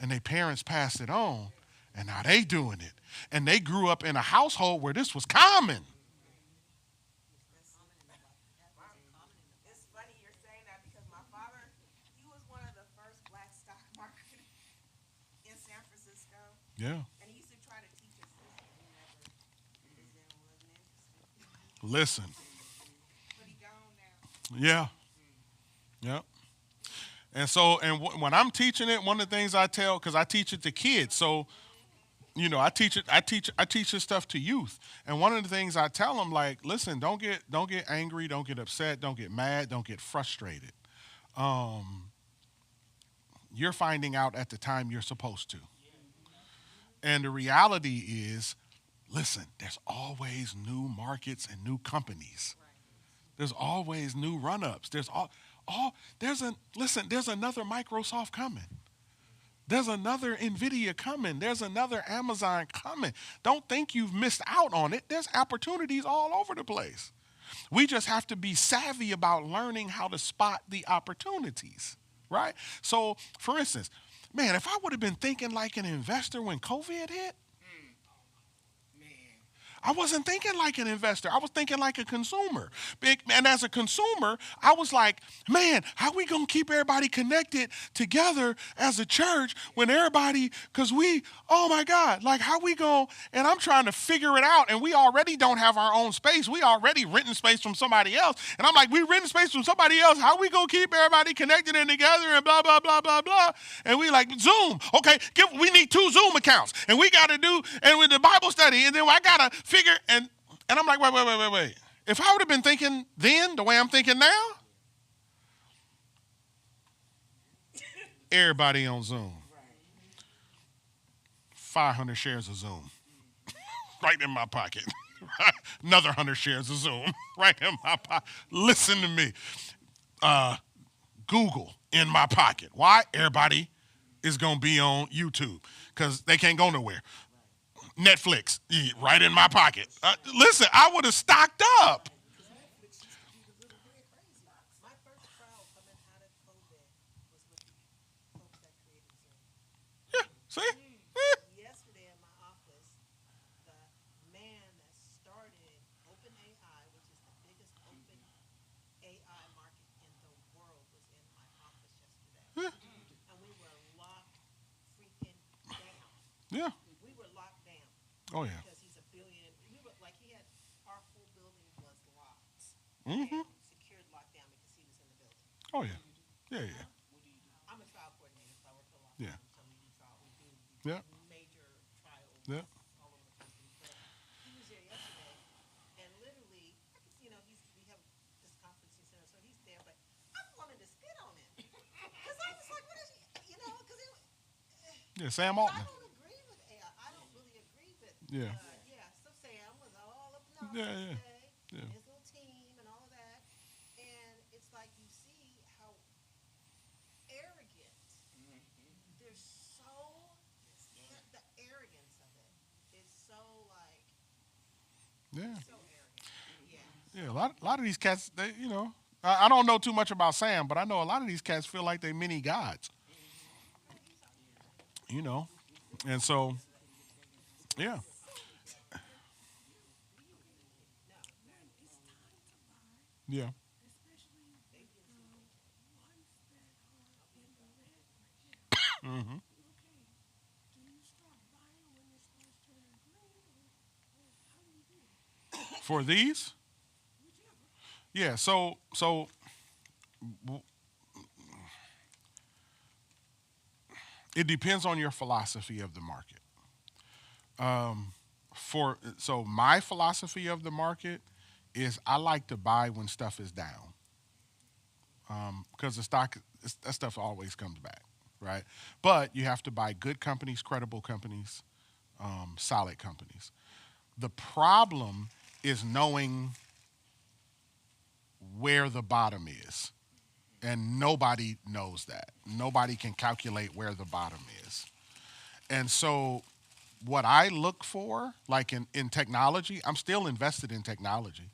And their parents passed it on. And now they doing it. And they grew up in a household where this was common. It's funny you're saying that because my father, he was one of the first black stock marketers in San Francisco. Yeah. And he used to try to teach us this, and he never, his dad wasn't interested. Listen. But he gone now. Yeah. Yep. And so, when I'm teaching it, one of the things I tell, because I teach it to kids, so, you know, I teach this stuff to youth. And one of the things I tell them, like, listen, don't get angry, don't get upset, don't get mad, don't get frustrated. You're finding out at the time you're supposed to. And the reality is, listen, there's always new markets and new companies. There's always new run-ups. There's another Microsoft coming. There's another NVIDIA coming. There's another Amazon coming. Don't think you've missed out on it. There's opportunities all over the place. We just have to be savvy about learning how to spot the opportunities, right? So, for instance, man, if I would have been thinking like an investor when COVID hit, I wasn't thinking like an investor. I was thinking like a consumer. And as a consumer, I was like, man, how we going to keep everybody connected together as a church when everybody, because oh my God, like how we going, and I'm trying to figure it out, and we already don't have our own space. We already renting space from somebody else. And I'm like, we renting space from somebody else. How we going to keep everybody connected and together and blah, blah, blah, blah, blah. And we like, Zoom. Okay, we need 2 Zoom accounts. And we got to do, and with the Bible study, and then I got to figure, and I'm like, wait. If I would have been thinking then the way I'm thinking now, everybody on Zoom. 500 shares of Zoom. Right in my pocket. Another 100 shares of Zoom. Right in my pocket. Listen to me. Google in my pocket. Why? Everybody is going to be on YouTube because they can't go nowhere. Netflix, right in my pocket. Listen, I would have stocked up. My first trial coming out of COVID was with the folks that created Zoom. Yeah, see? Yesterday in my office, the man that started OpenAI, which is the biggest open AI market in the world, was in my office yesterday. And we were locked freaking down. Yeah. We were locked down. Oh, yeah. Because he's a billion. We were like, our whole building was locked. Mm-hmm. Secured lockdown because he was in the building. Oh, yeah. Yeah. I'm a trial coordinator, so I work for a law Yeah. firm, so we do trial. We do Yeah. major trials Yeah. all over the country. But he was there yesterday, and literally, we have this conferencing center, so he's there, but I wanted to spit on him. Because I was like, what is he, because Yeah, Sam I Altman. don't agree with AI. I don't really agree with Yeah. so Sam was all up in Yeah, arms yeah, today, yeah. his little team and all of that. And it's like you see how arrogant they're so the arrogance of it is so like Yeah. so arrogant. Yeah, a lot of these cats, I don't know too much about Sam, but I know a lot of these cats feel like they're mini gods. And so, yeah. Yeah. Mm-hmm. For these, yeah. So it depends on your philosophy of the market. So my philosophy of the market is I like to buy when stuff is down, because the stock that stuff always comes back, right? But you have to buy good companies, credible companies, solid companies. The problem is knowing where the bottom is, and nobody knows that. Nobody can calculate where the bottom is, and so what I look for, like in technology, I'm still invested in technology,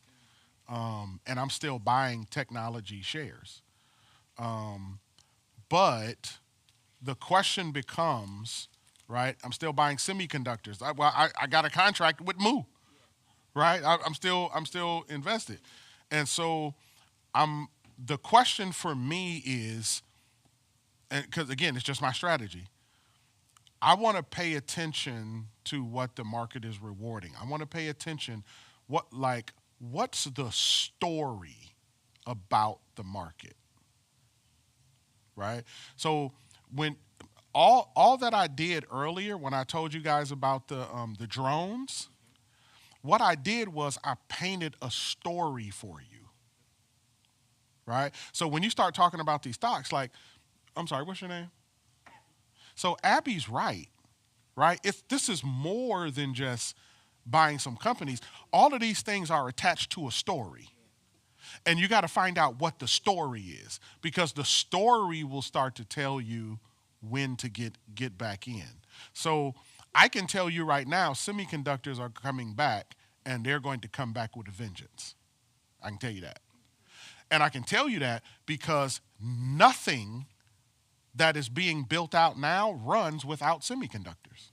and I'm still buying technology shares. But the question becomes, right? I'm still buying semiconductors. I got a contract with Moo, right? I'm still invested, and so I'm. The question for me is, because again, it's just my strategy. I want to pay attention to what the market is rewarding. I want to pay attention what's the story about the market, right? So when all that I did earlier when I told you guys about the drones, what I did was I painted a story for you, right? So when you start talking about these stocks, like, I'm sorry, what's your name? So Abby's right, right? This is more than just buying some companies. All of these things are attached to a story. And you got to find out what the story is, because the story will start to tell you when to get back in. So I can tell you right now, semiconductors are coming back, and they're going to come back with a vengeance. I can tell you that. And I can tell you that because nothing that is being built out now runs without semiconductors,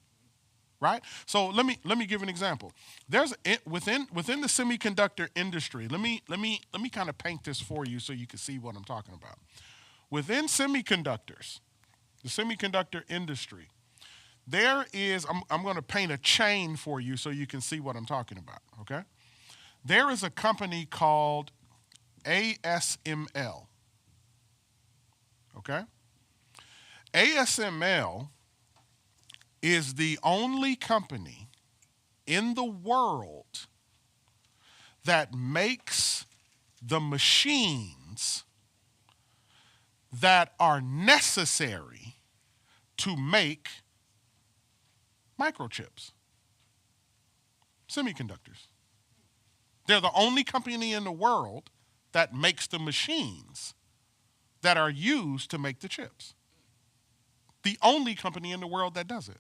right? So let me give an example. There's within the semiconductor industry. Let me kind of paint this for you so you can see what I'm talking about. Within semiconductors, the semiconductor industry, there is. I'm going to paint a chain for you so you can see what I'm talking about. Okay, there is a company called ASML. Okay. ASML is the only company in the world that makes the machines that are necessary to make microchips, semiconductors. They're the only company in the world that makes the machines that are used to make the chips. The only company in the world that does it.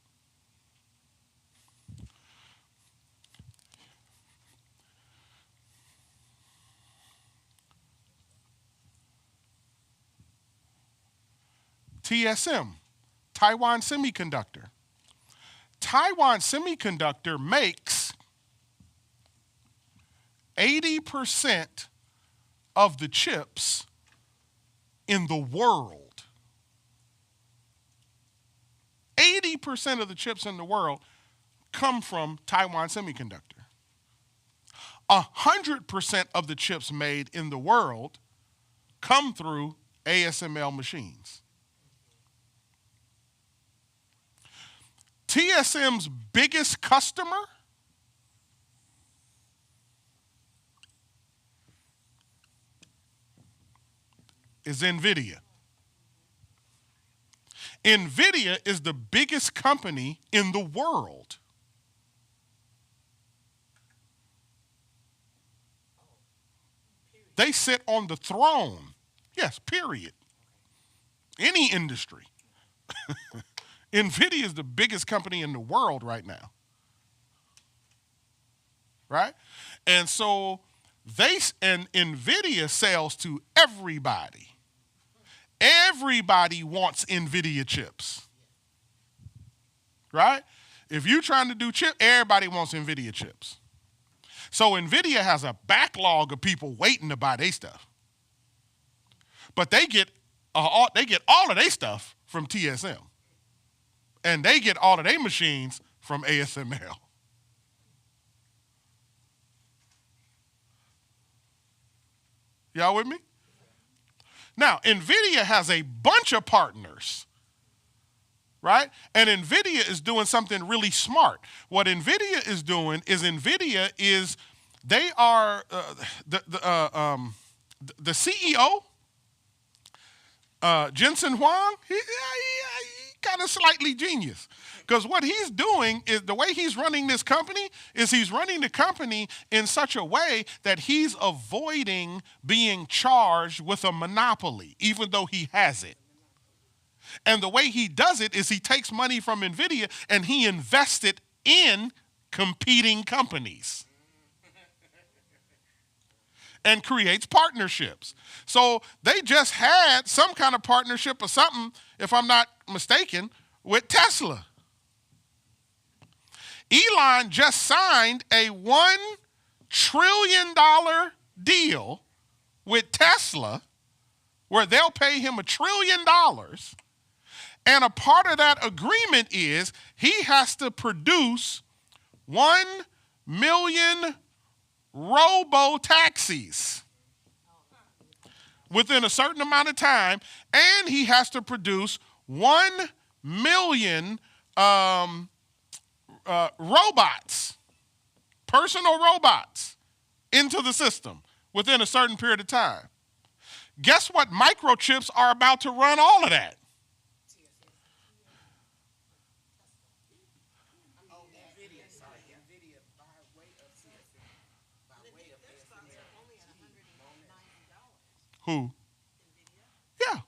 TSM, Taiwan Semiconductor. Taiwan Semiconductor makes 80% of the chips in the world. 80% of the chips in the world come from Taiwan Semiconductor. 100% of the chips made in the world come through ASML machines. TSM's biggest customer is NVIDIA. NVIDIA is the biggest company in the world. They sit on the throne. Yes, period. Any industry. NVIDIA is the biggest company in the world right now. Right? And so NVIDIA sells to everybody. Everybody wants NVIDIA chips, right? If you're trying to do chip, everybody wants NVIDIA chips. So NVIDIA has a backlog of people waiting to buy their stuff, but they get all of their stuff from TSM. And they get all of their machines from ASML. Y'all with me? Now, NVIDIA has a bunch of partners, right? And NVIDIA is doing something really smart. What NVIDIA is they are the CEO, Jensen Huang, he kind of slightly genius. Because what he's doing is, the way he's running this company is he's running the company in such a way that he's avoiding being charged with a monopoly, even though he has it. And the way he does it is he takes money from NVIDIA and he invests it in competing companies and creates partnerships. So they just had some kind of partnership or something, if I'm not mistaken, with Tesla. Elon just signed a $1 trillion deal with Tesla where they'll pay him $1 trillion. And a part of that agreement is he has to produce 1 million robo-taxis within a certain amount of time, and he has to produce 1 million robots, personal robots, into the system within a certain period of time. Guess what microchips are about to run all of that? NVIDIA by way of CSM, by way of Their stocks are only at $190. Who? Yeah.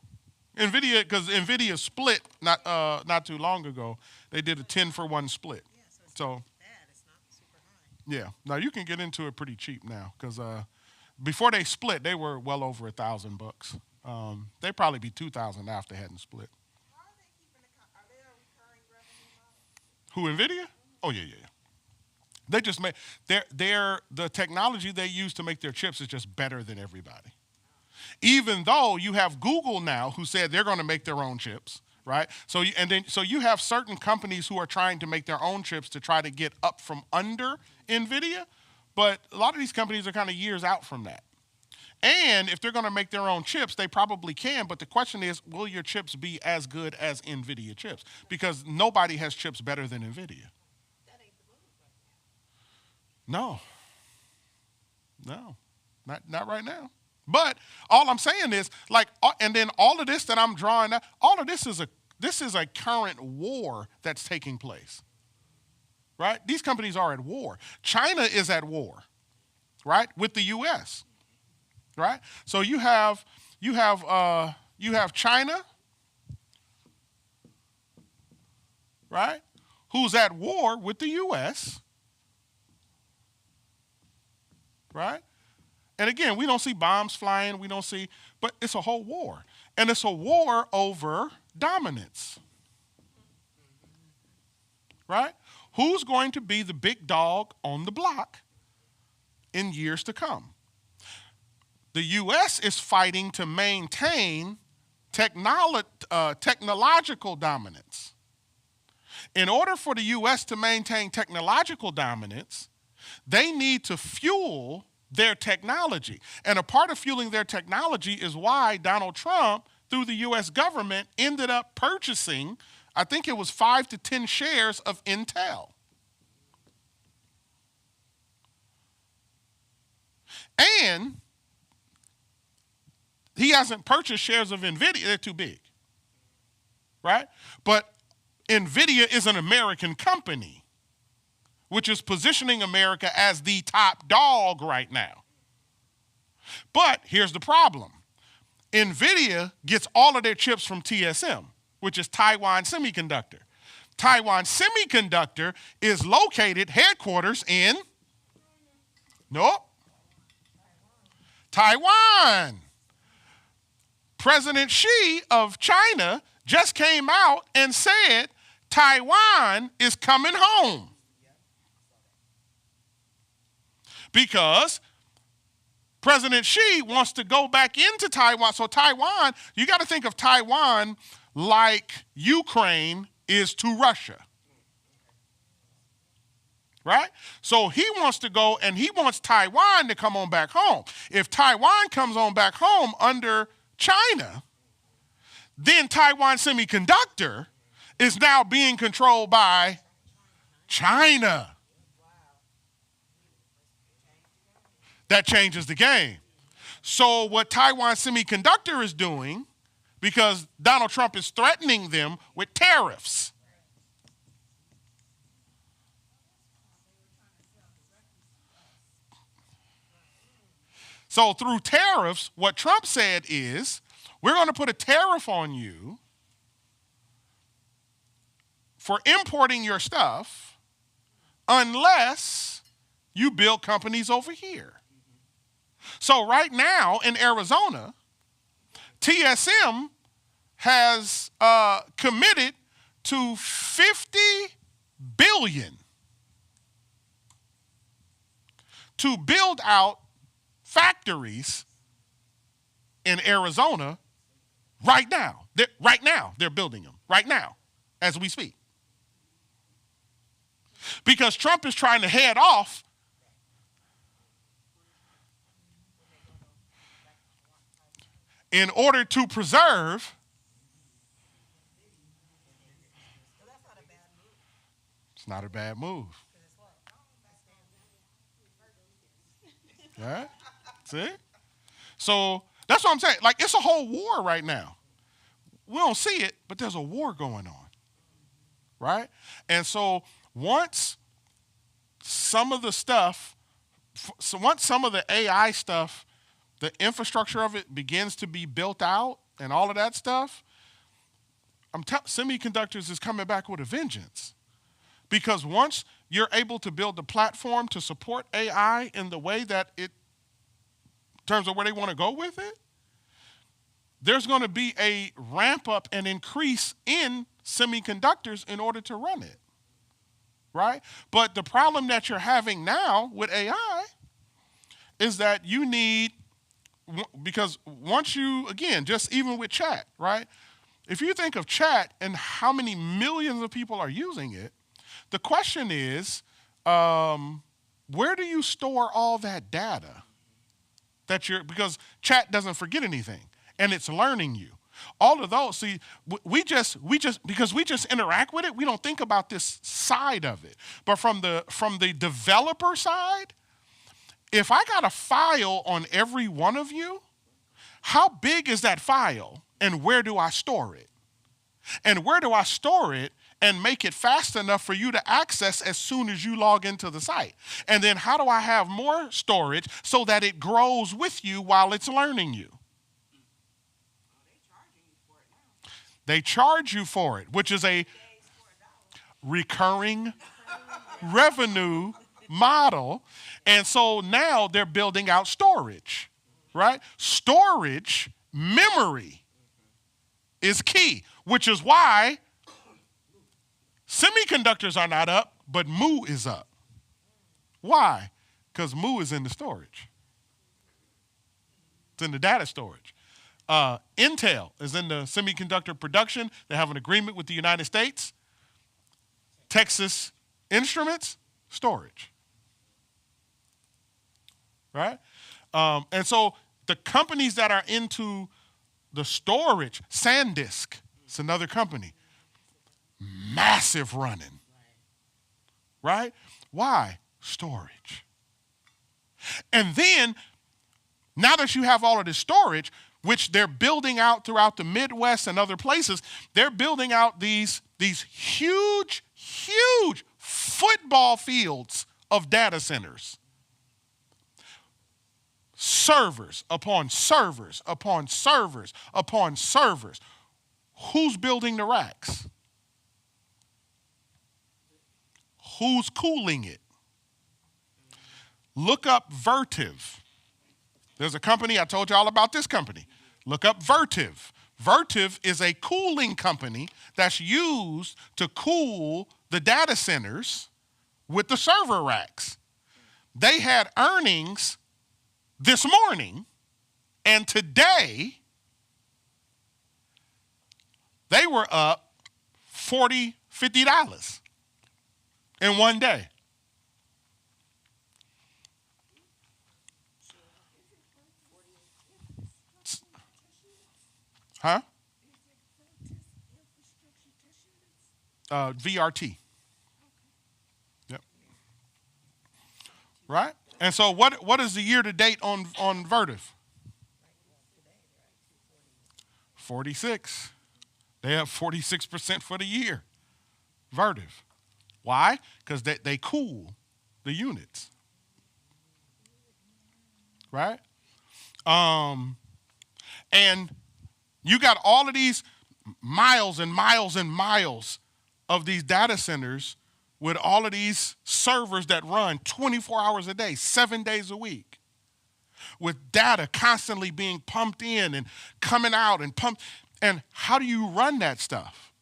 NVIDIA, because NVIDIA split not too long ago. They did a 10-for-1 split. Yeah, so it's So, not bad. It's not super high. yeah. Now you can get into it pretty cheap now, because before they split, they were well over $1,000. They'd probably be 2,000 now if they hadn't split. How are they keeping are they a recurring revenue model? Who, NVIDIA? Oh, yeah. They just make, the technology they use to make their chips is just better than everybody. Even though you have Google now who said they're going to make their own chips, right? So you have certain companies who are trying to make their own chips to try to get up from under NVIDIA, but a lot of these companies are kind of years out from that. And if they're going to make their own chips, they probably can, but the question is, will your chips be as good as NVIDIA chips? Because nobody has chips better than NVIDIA. That ain't the move right now. No, not right now. But all I'm saying is, and then all of this that I'm drawing out, all of this is a current war that's taking place, right? These companies are at war. China is at war, right, with the U.S., right? So you have China, right, who's at war with the U.S., right? And again, we don't see bombs flying, but it's a whole war. And it's a war over dominance, right? Who's going to be the big dog on the block in years to come? The U.S. is fighting to maintain technological dominance. In order for the U.S. to maintain technological dominance, they need to fuel their technology. And a part of fueling their technology is why Donald Trump, through the U.S. government, ended up purchasing, I think it was 5 to 10 shares of Intel. And he hasn't purchased shares of NVIDIA. They're too big, right? But NVIDIA is an American company, which is positioning America as the top dog right now. But here's the problem. NVIDIA gets all of their chips from TSM, which is Taiwan Semiconductor. Taiwan Semiconductor is located, headquarters in, Taiwan. President Xi of China just came out and said Taiwan is coming home. Because President Xi wants to go back into Taiwan. So Taiwan, you got to think of Taiwan like Ukraine is to Russia. Right? So he wants to go and he wants Taiwan to come on back home. If Taiwan comes on back home under China, then Taiwan Semiconductor is now being controlled by China. That changes the game. So what Taiwan Semiconductor is doing, because Donald Trump is threatening them with tariffs. So through tariffs, what Trump said is, we're going to put a tariff on you for importing your stuff unless you build companies over here. So right now in Arizona, TSM has committed to $50 billion to build out factories in Arizona right now. They're building them right now as we speak. Because Trump is trying to head off in order to preserve. It's not a bad move. All right? See? So that's what I'm saying. Like, it's a whole war right now. We don't see it, but there's a war going on. Right? And so once some of the stuff, once some of the AI stuff, the infrastructure of it begins to be built out and all of that stuff, semiconductors is coming back with a vengeance. Because once you're able to build the platform to support AI in the way that it, in terms of where they want to go with it, there's going to be a ramp up and increase in semiconductors in order to run it. Right? But the problem that you're having now with AI is that you need, because once you, again, just even with chat, right? If you think of chat and how many millions of people are using it, the question is, where do you store all that data? Because chat doesn't forget anything, and it's learning you. All of those, see, because we just interact with it, we don't think about this side of it. But from the developer side, if I got a file on every one of you, how big is that file, and where do I store it? And where do I store it and make it fast enough for you to access as soon as you log into the site? And then how do I have more storage so that it grows with you while it's learning you? They charge you for it, which is a recurring revenue model. And so now they're building out storage, right? Storage, memory is key, which is why semiconductors are not up, but Mu is up. Why? Because Mu is in the storage. It's in the data storage. Intel is in the semiconductor production. They have an agreement with the United States. Texas Instruments, storage. Right? And so the companies that are into the storage, SanDisk, it's another company, massive running. Right? Why? Storage. And then, now that you have all of this storage, which they're building out throughout the Midwest and other places, they're building out these huge, huge football fields of data centers. Servers upon servers upon servers upon servers. Who's building the racks? Who's cooling it? Look up Vertiv. There's a company, I told you all about this company. Look up Vertiv. Vertiv is a cooling company that's used to cool the data centers with the server racks. They had earnings this morning, and today they were up $40, $50 in one day. Huh? VRT. Yep. Right? And so what is the year to date on Vertiv? 46. They have 46% for the year. Vertiv. Why? Because they cool the units. Right? And you got all of these miles and miles and miles of these data centers with all of these servers that run 24 hours a day, 7 days a week, with data constantly being pumped in and coming out and pumped. And how do you run that stuff?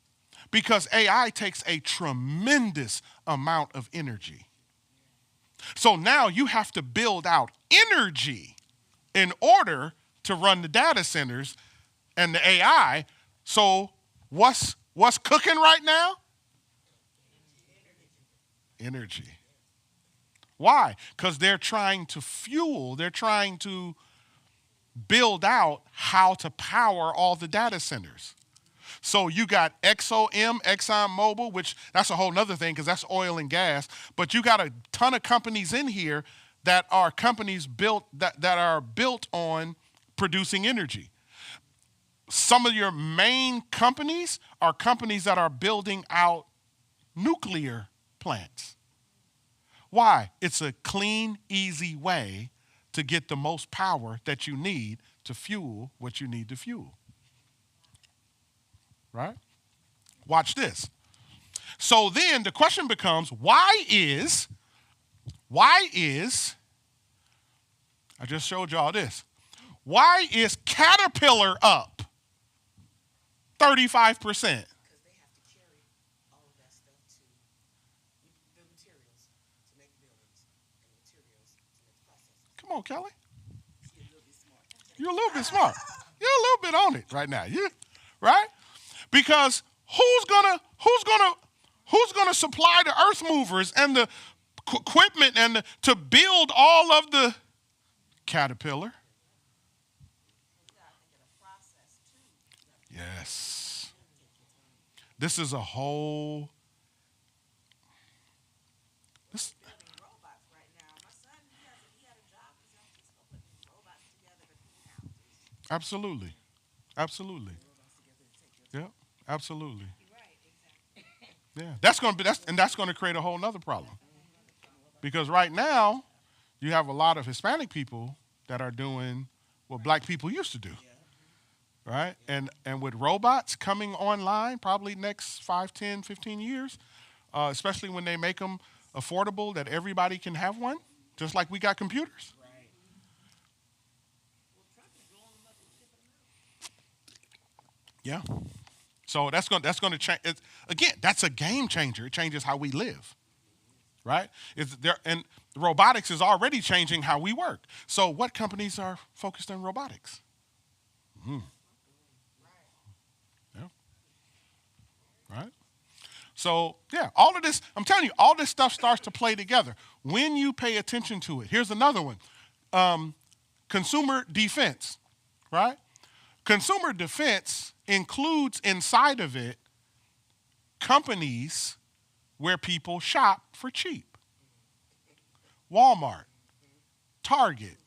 Because AI takes a tremendous amount of energy. So now you have to build out energy in order to run the data centers and the AI. So what's cooking right now? Energy. Why? Because they're trying to build out how to power all the data centers. So you got ExxonMobil, which that's a whole nother thing because that's oil and gas. But you got a ton of companies in here that are companies that are built on producing energy. Some of your main companies are companies that are building out nuclear plants. Why? It's a clean, easy way to get the most power that you need to fuel what you need to fuel. Right? Watch this. So then the question becomes, why is, I just showed y'all this. Why is Caterpillar up 35%? Because they have to carry all of that stuff to the materials to make buildings and the materials to make the processes. Come on, Kelly. You're a little bit smart. You're a little bit smart. You're a little bit on it right now. Right? Because who's gonna supply the earth movers and the equipment and to build all of the Caterpillar? Yes. This is a whole. This. Robots right now. My son, he had a job. He's actually putting robots together to clean houses. Absolutely. Absolutely. Yeah. Absolutely. Right, exactly. Yeah. That's going to create a whole nother problem. Because right now, you have a lot of Hispanic people that are doing what black people used to do. Right? And with robots coming online probably next 5, 10, 15 years, especially when they make them affordable that everybody can have one, just like we got computers. Right. Well, Trump is blowing them up and shipping them out. Yeah. So that's going to change. Again, that's a game changer. It changes how we live. Right? And robotics is already changing how we work. So what companies are focused on robotics? Yeah. Right? So, yeah, all of this, I'm telling you, all this stuff starts to play together when you pay attention to it. Here's another one. Consumer defense, right? Consumer defense includes inside of it companies where people shop for cheap. Walmart, Target,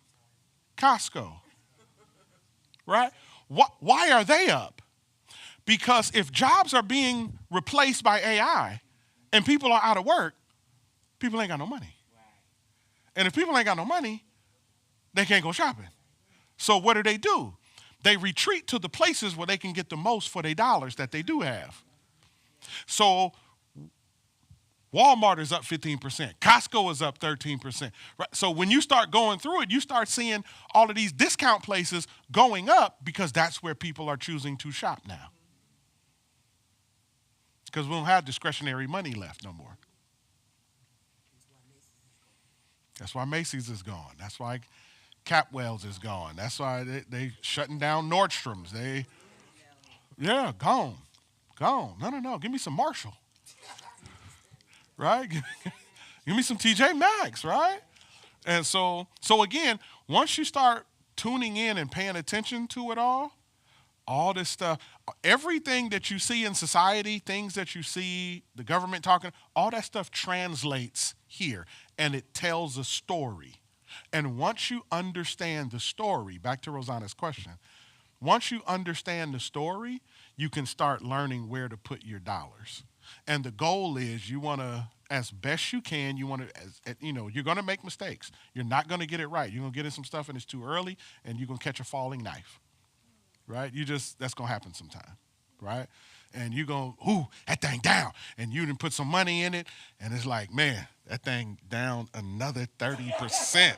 Costco, right? Why are they up? Because if jobs are being replaced by AI and people are out of work, people ain't got no money. And if people ain't got no money, they can't go shopping. So what do? They retreat to the places where they can get the most for their dollars that they do have. So Walmart is up 15%. Costco is up 13%. Right? So when you start going through it, you start seeing all of these discount places going up because that's where people are choosing to shop now. Because we don't have discretionary money left no more. That's why Macy's is gone. That's why Capwell's is gone. That's why they shutting down Nordstrom's. Gone. Gone. No. Give me some Marshall. Right? Give me some TJ Maxx, right? And so again, once you start tuning in and paying attention to it all this stuff, everything that you see in society, things that you see, the government talking, all that stuff translates here and it tells a story. And once you understand the story, back to Rosanna's question, once you understand the story, you can start learning where to put your dollars. And the goal is you want to, as best you can, you want to, you're going to make mistakes. You're not going to get it right. You're going to get in some stuff and it's too early and you're going to catch a falling knife. Right? That's going to happen sometime, right? And you're going, ooh, that thing down. And you didn't put some money in it, and it's like, man, that thing down another 30%.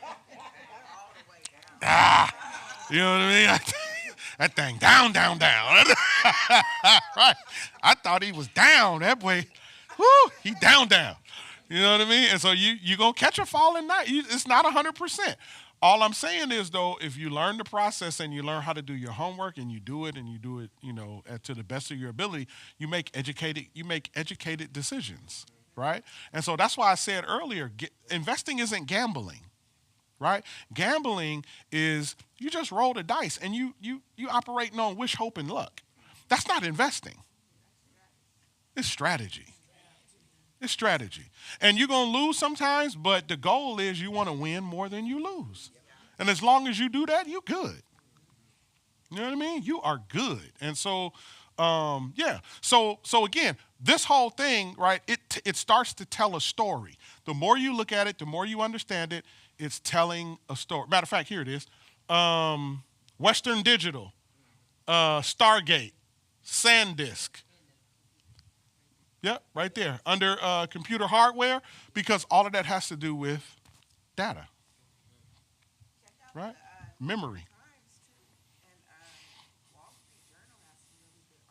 You know what I mean? That thing down. Right? I thought he was down. That way, whoo, he down. You know what I mean? And so you're going to catch a falling knife. It's not 100%. All I'm saying is, though, if you learn the process and you learn how to do your homework and you do it, to the best of your ability, you make educated decisions, right? And so that's why I said earlier, investing isn't gambling, right? Gambling is you just roll the dice and you operating on wish, hope, and luck. That's not investing. It's strategy. It's strategy. And you're going to lose sometimes, but the goal is you want to win more than you lose. And as long as you do that, you're good. You know what I mean? You are good. And so, So again, this whole thing, right, it starts to tell a story. The more you look at it, the more you understand it, it's telling a story. Matter of fact, here it is. Western Digital, Stargate, SanDisk. Yep, right there, under computer hardware, because all of that has to do with data, right? Memory. Times too, and Wall Street Journal has some really good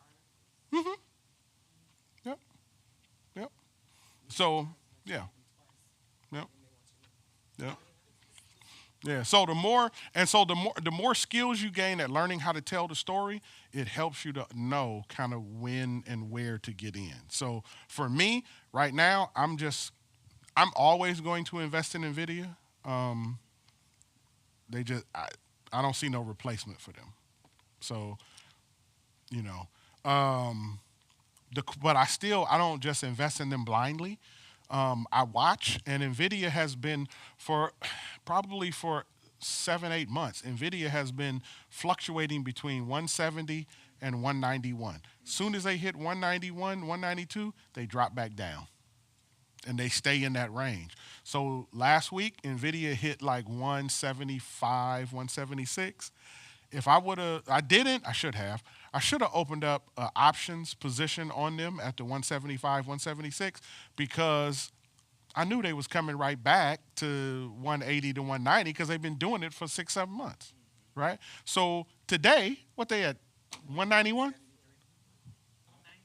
articles. Yep. So, yeah. Yep. Yeah. So the more skills you gain at learning how to tell the story, it helps you to know kind of when and where to get in. So for me, right now, I'm always going to invest in NVIDIA. I don't see no replacement for them. So, but I don't just invest in them blindly. I watch, and NVIDIA has been probably for 7-8 months. NVIDIA has been fluctuating between 170 and 191. Soon as they hit 191, 192, they drop back down. And they stay in that range. So last week, NVIDIA hit like 175, 176. If I should have opened up an options position on them at the 175, 176 because I knew they was coming right back to 180 to 190 because they've been doing it for 6-7 months, right? So today, what they at, 191?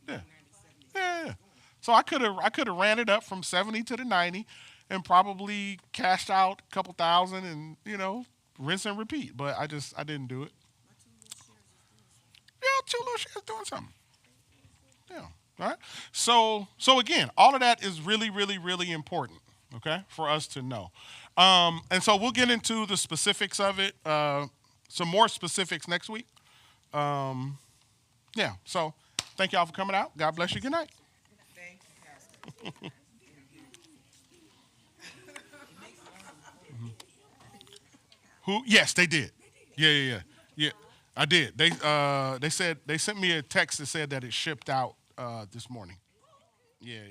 Yeah. So I could have ran it up from 70 to the 90 and probably cashed out a couple thousand and, rinse and repeat. But I didn't do it. Yeah, 2 little shares doing something. Yeah. All right. So again, all of that is really, really, really important, okay, for us to know. And so we'll get into the specifics of it, some more specifics next week. Yeah. So thank y'all for coming out. God bless you. Good night. Thank you, Pastor. Who? Yes, they did. Yeah. I did. They sent me a text that said that it shipped out this morning. Yeah.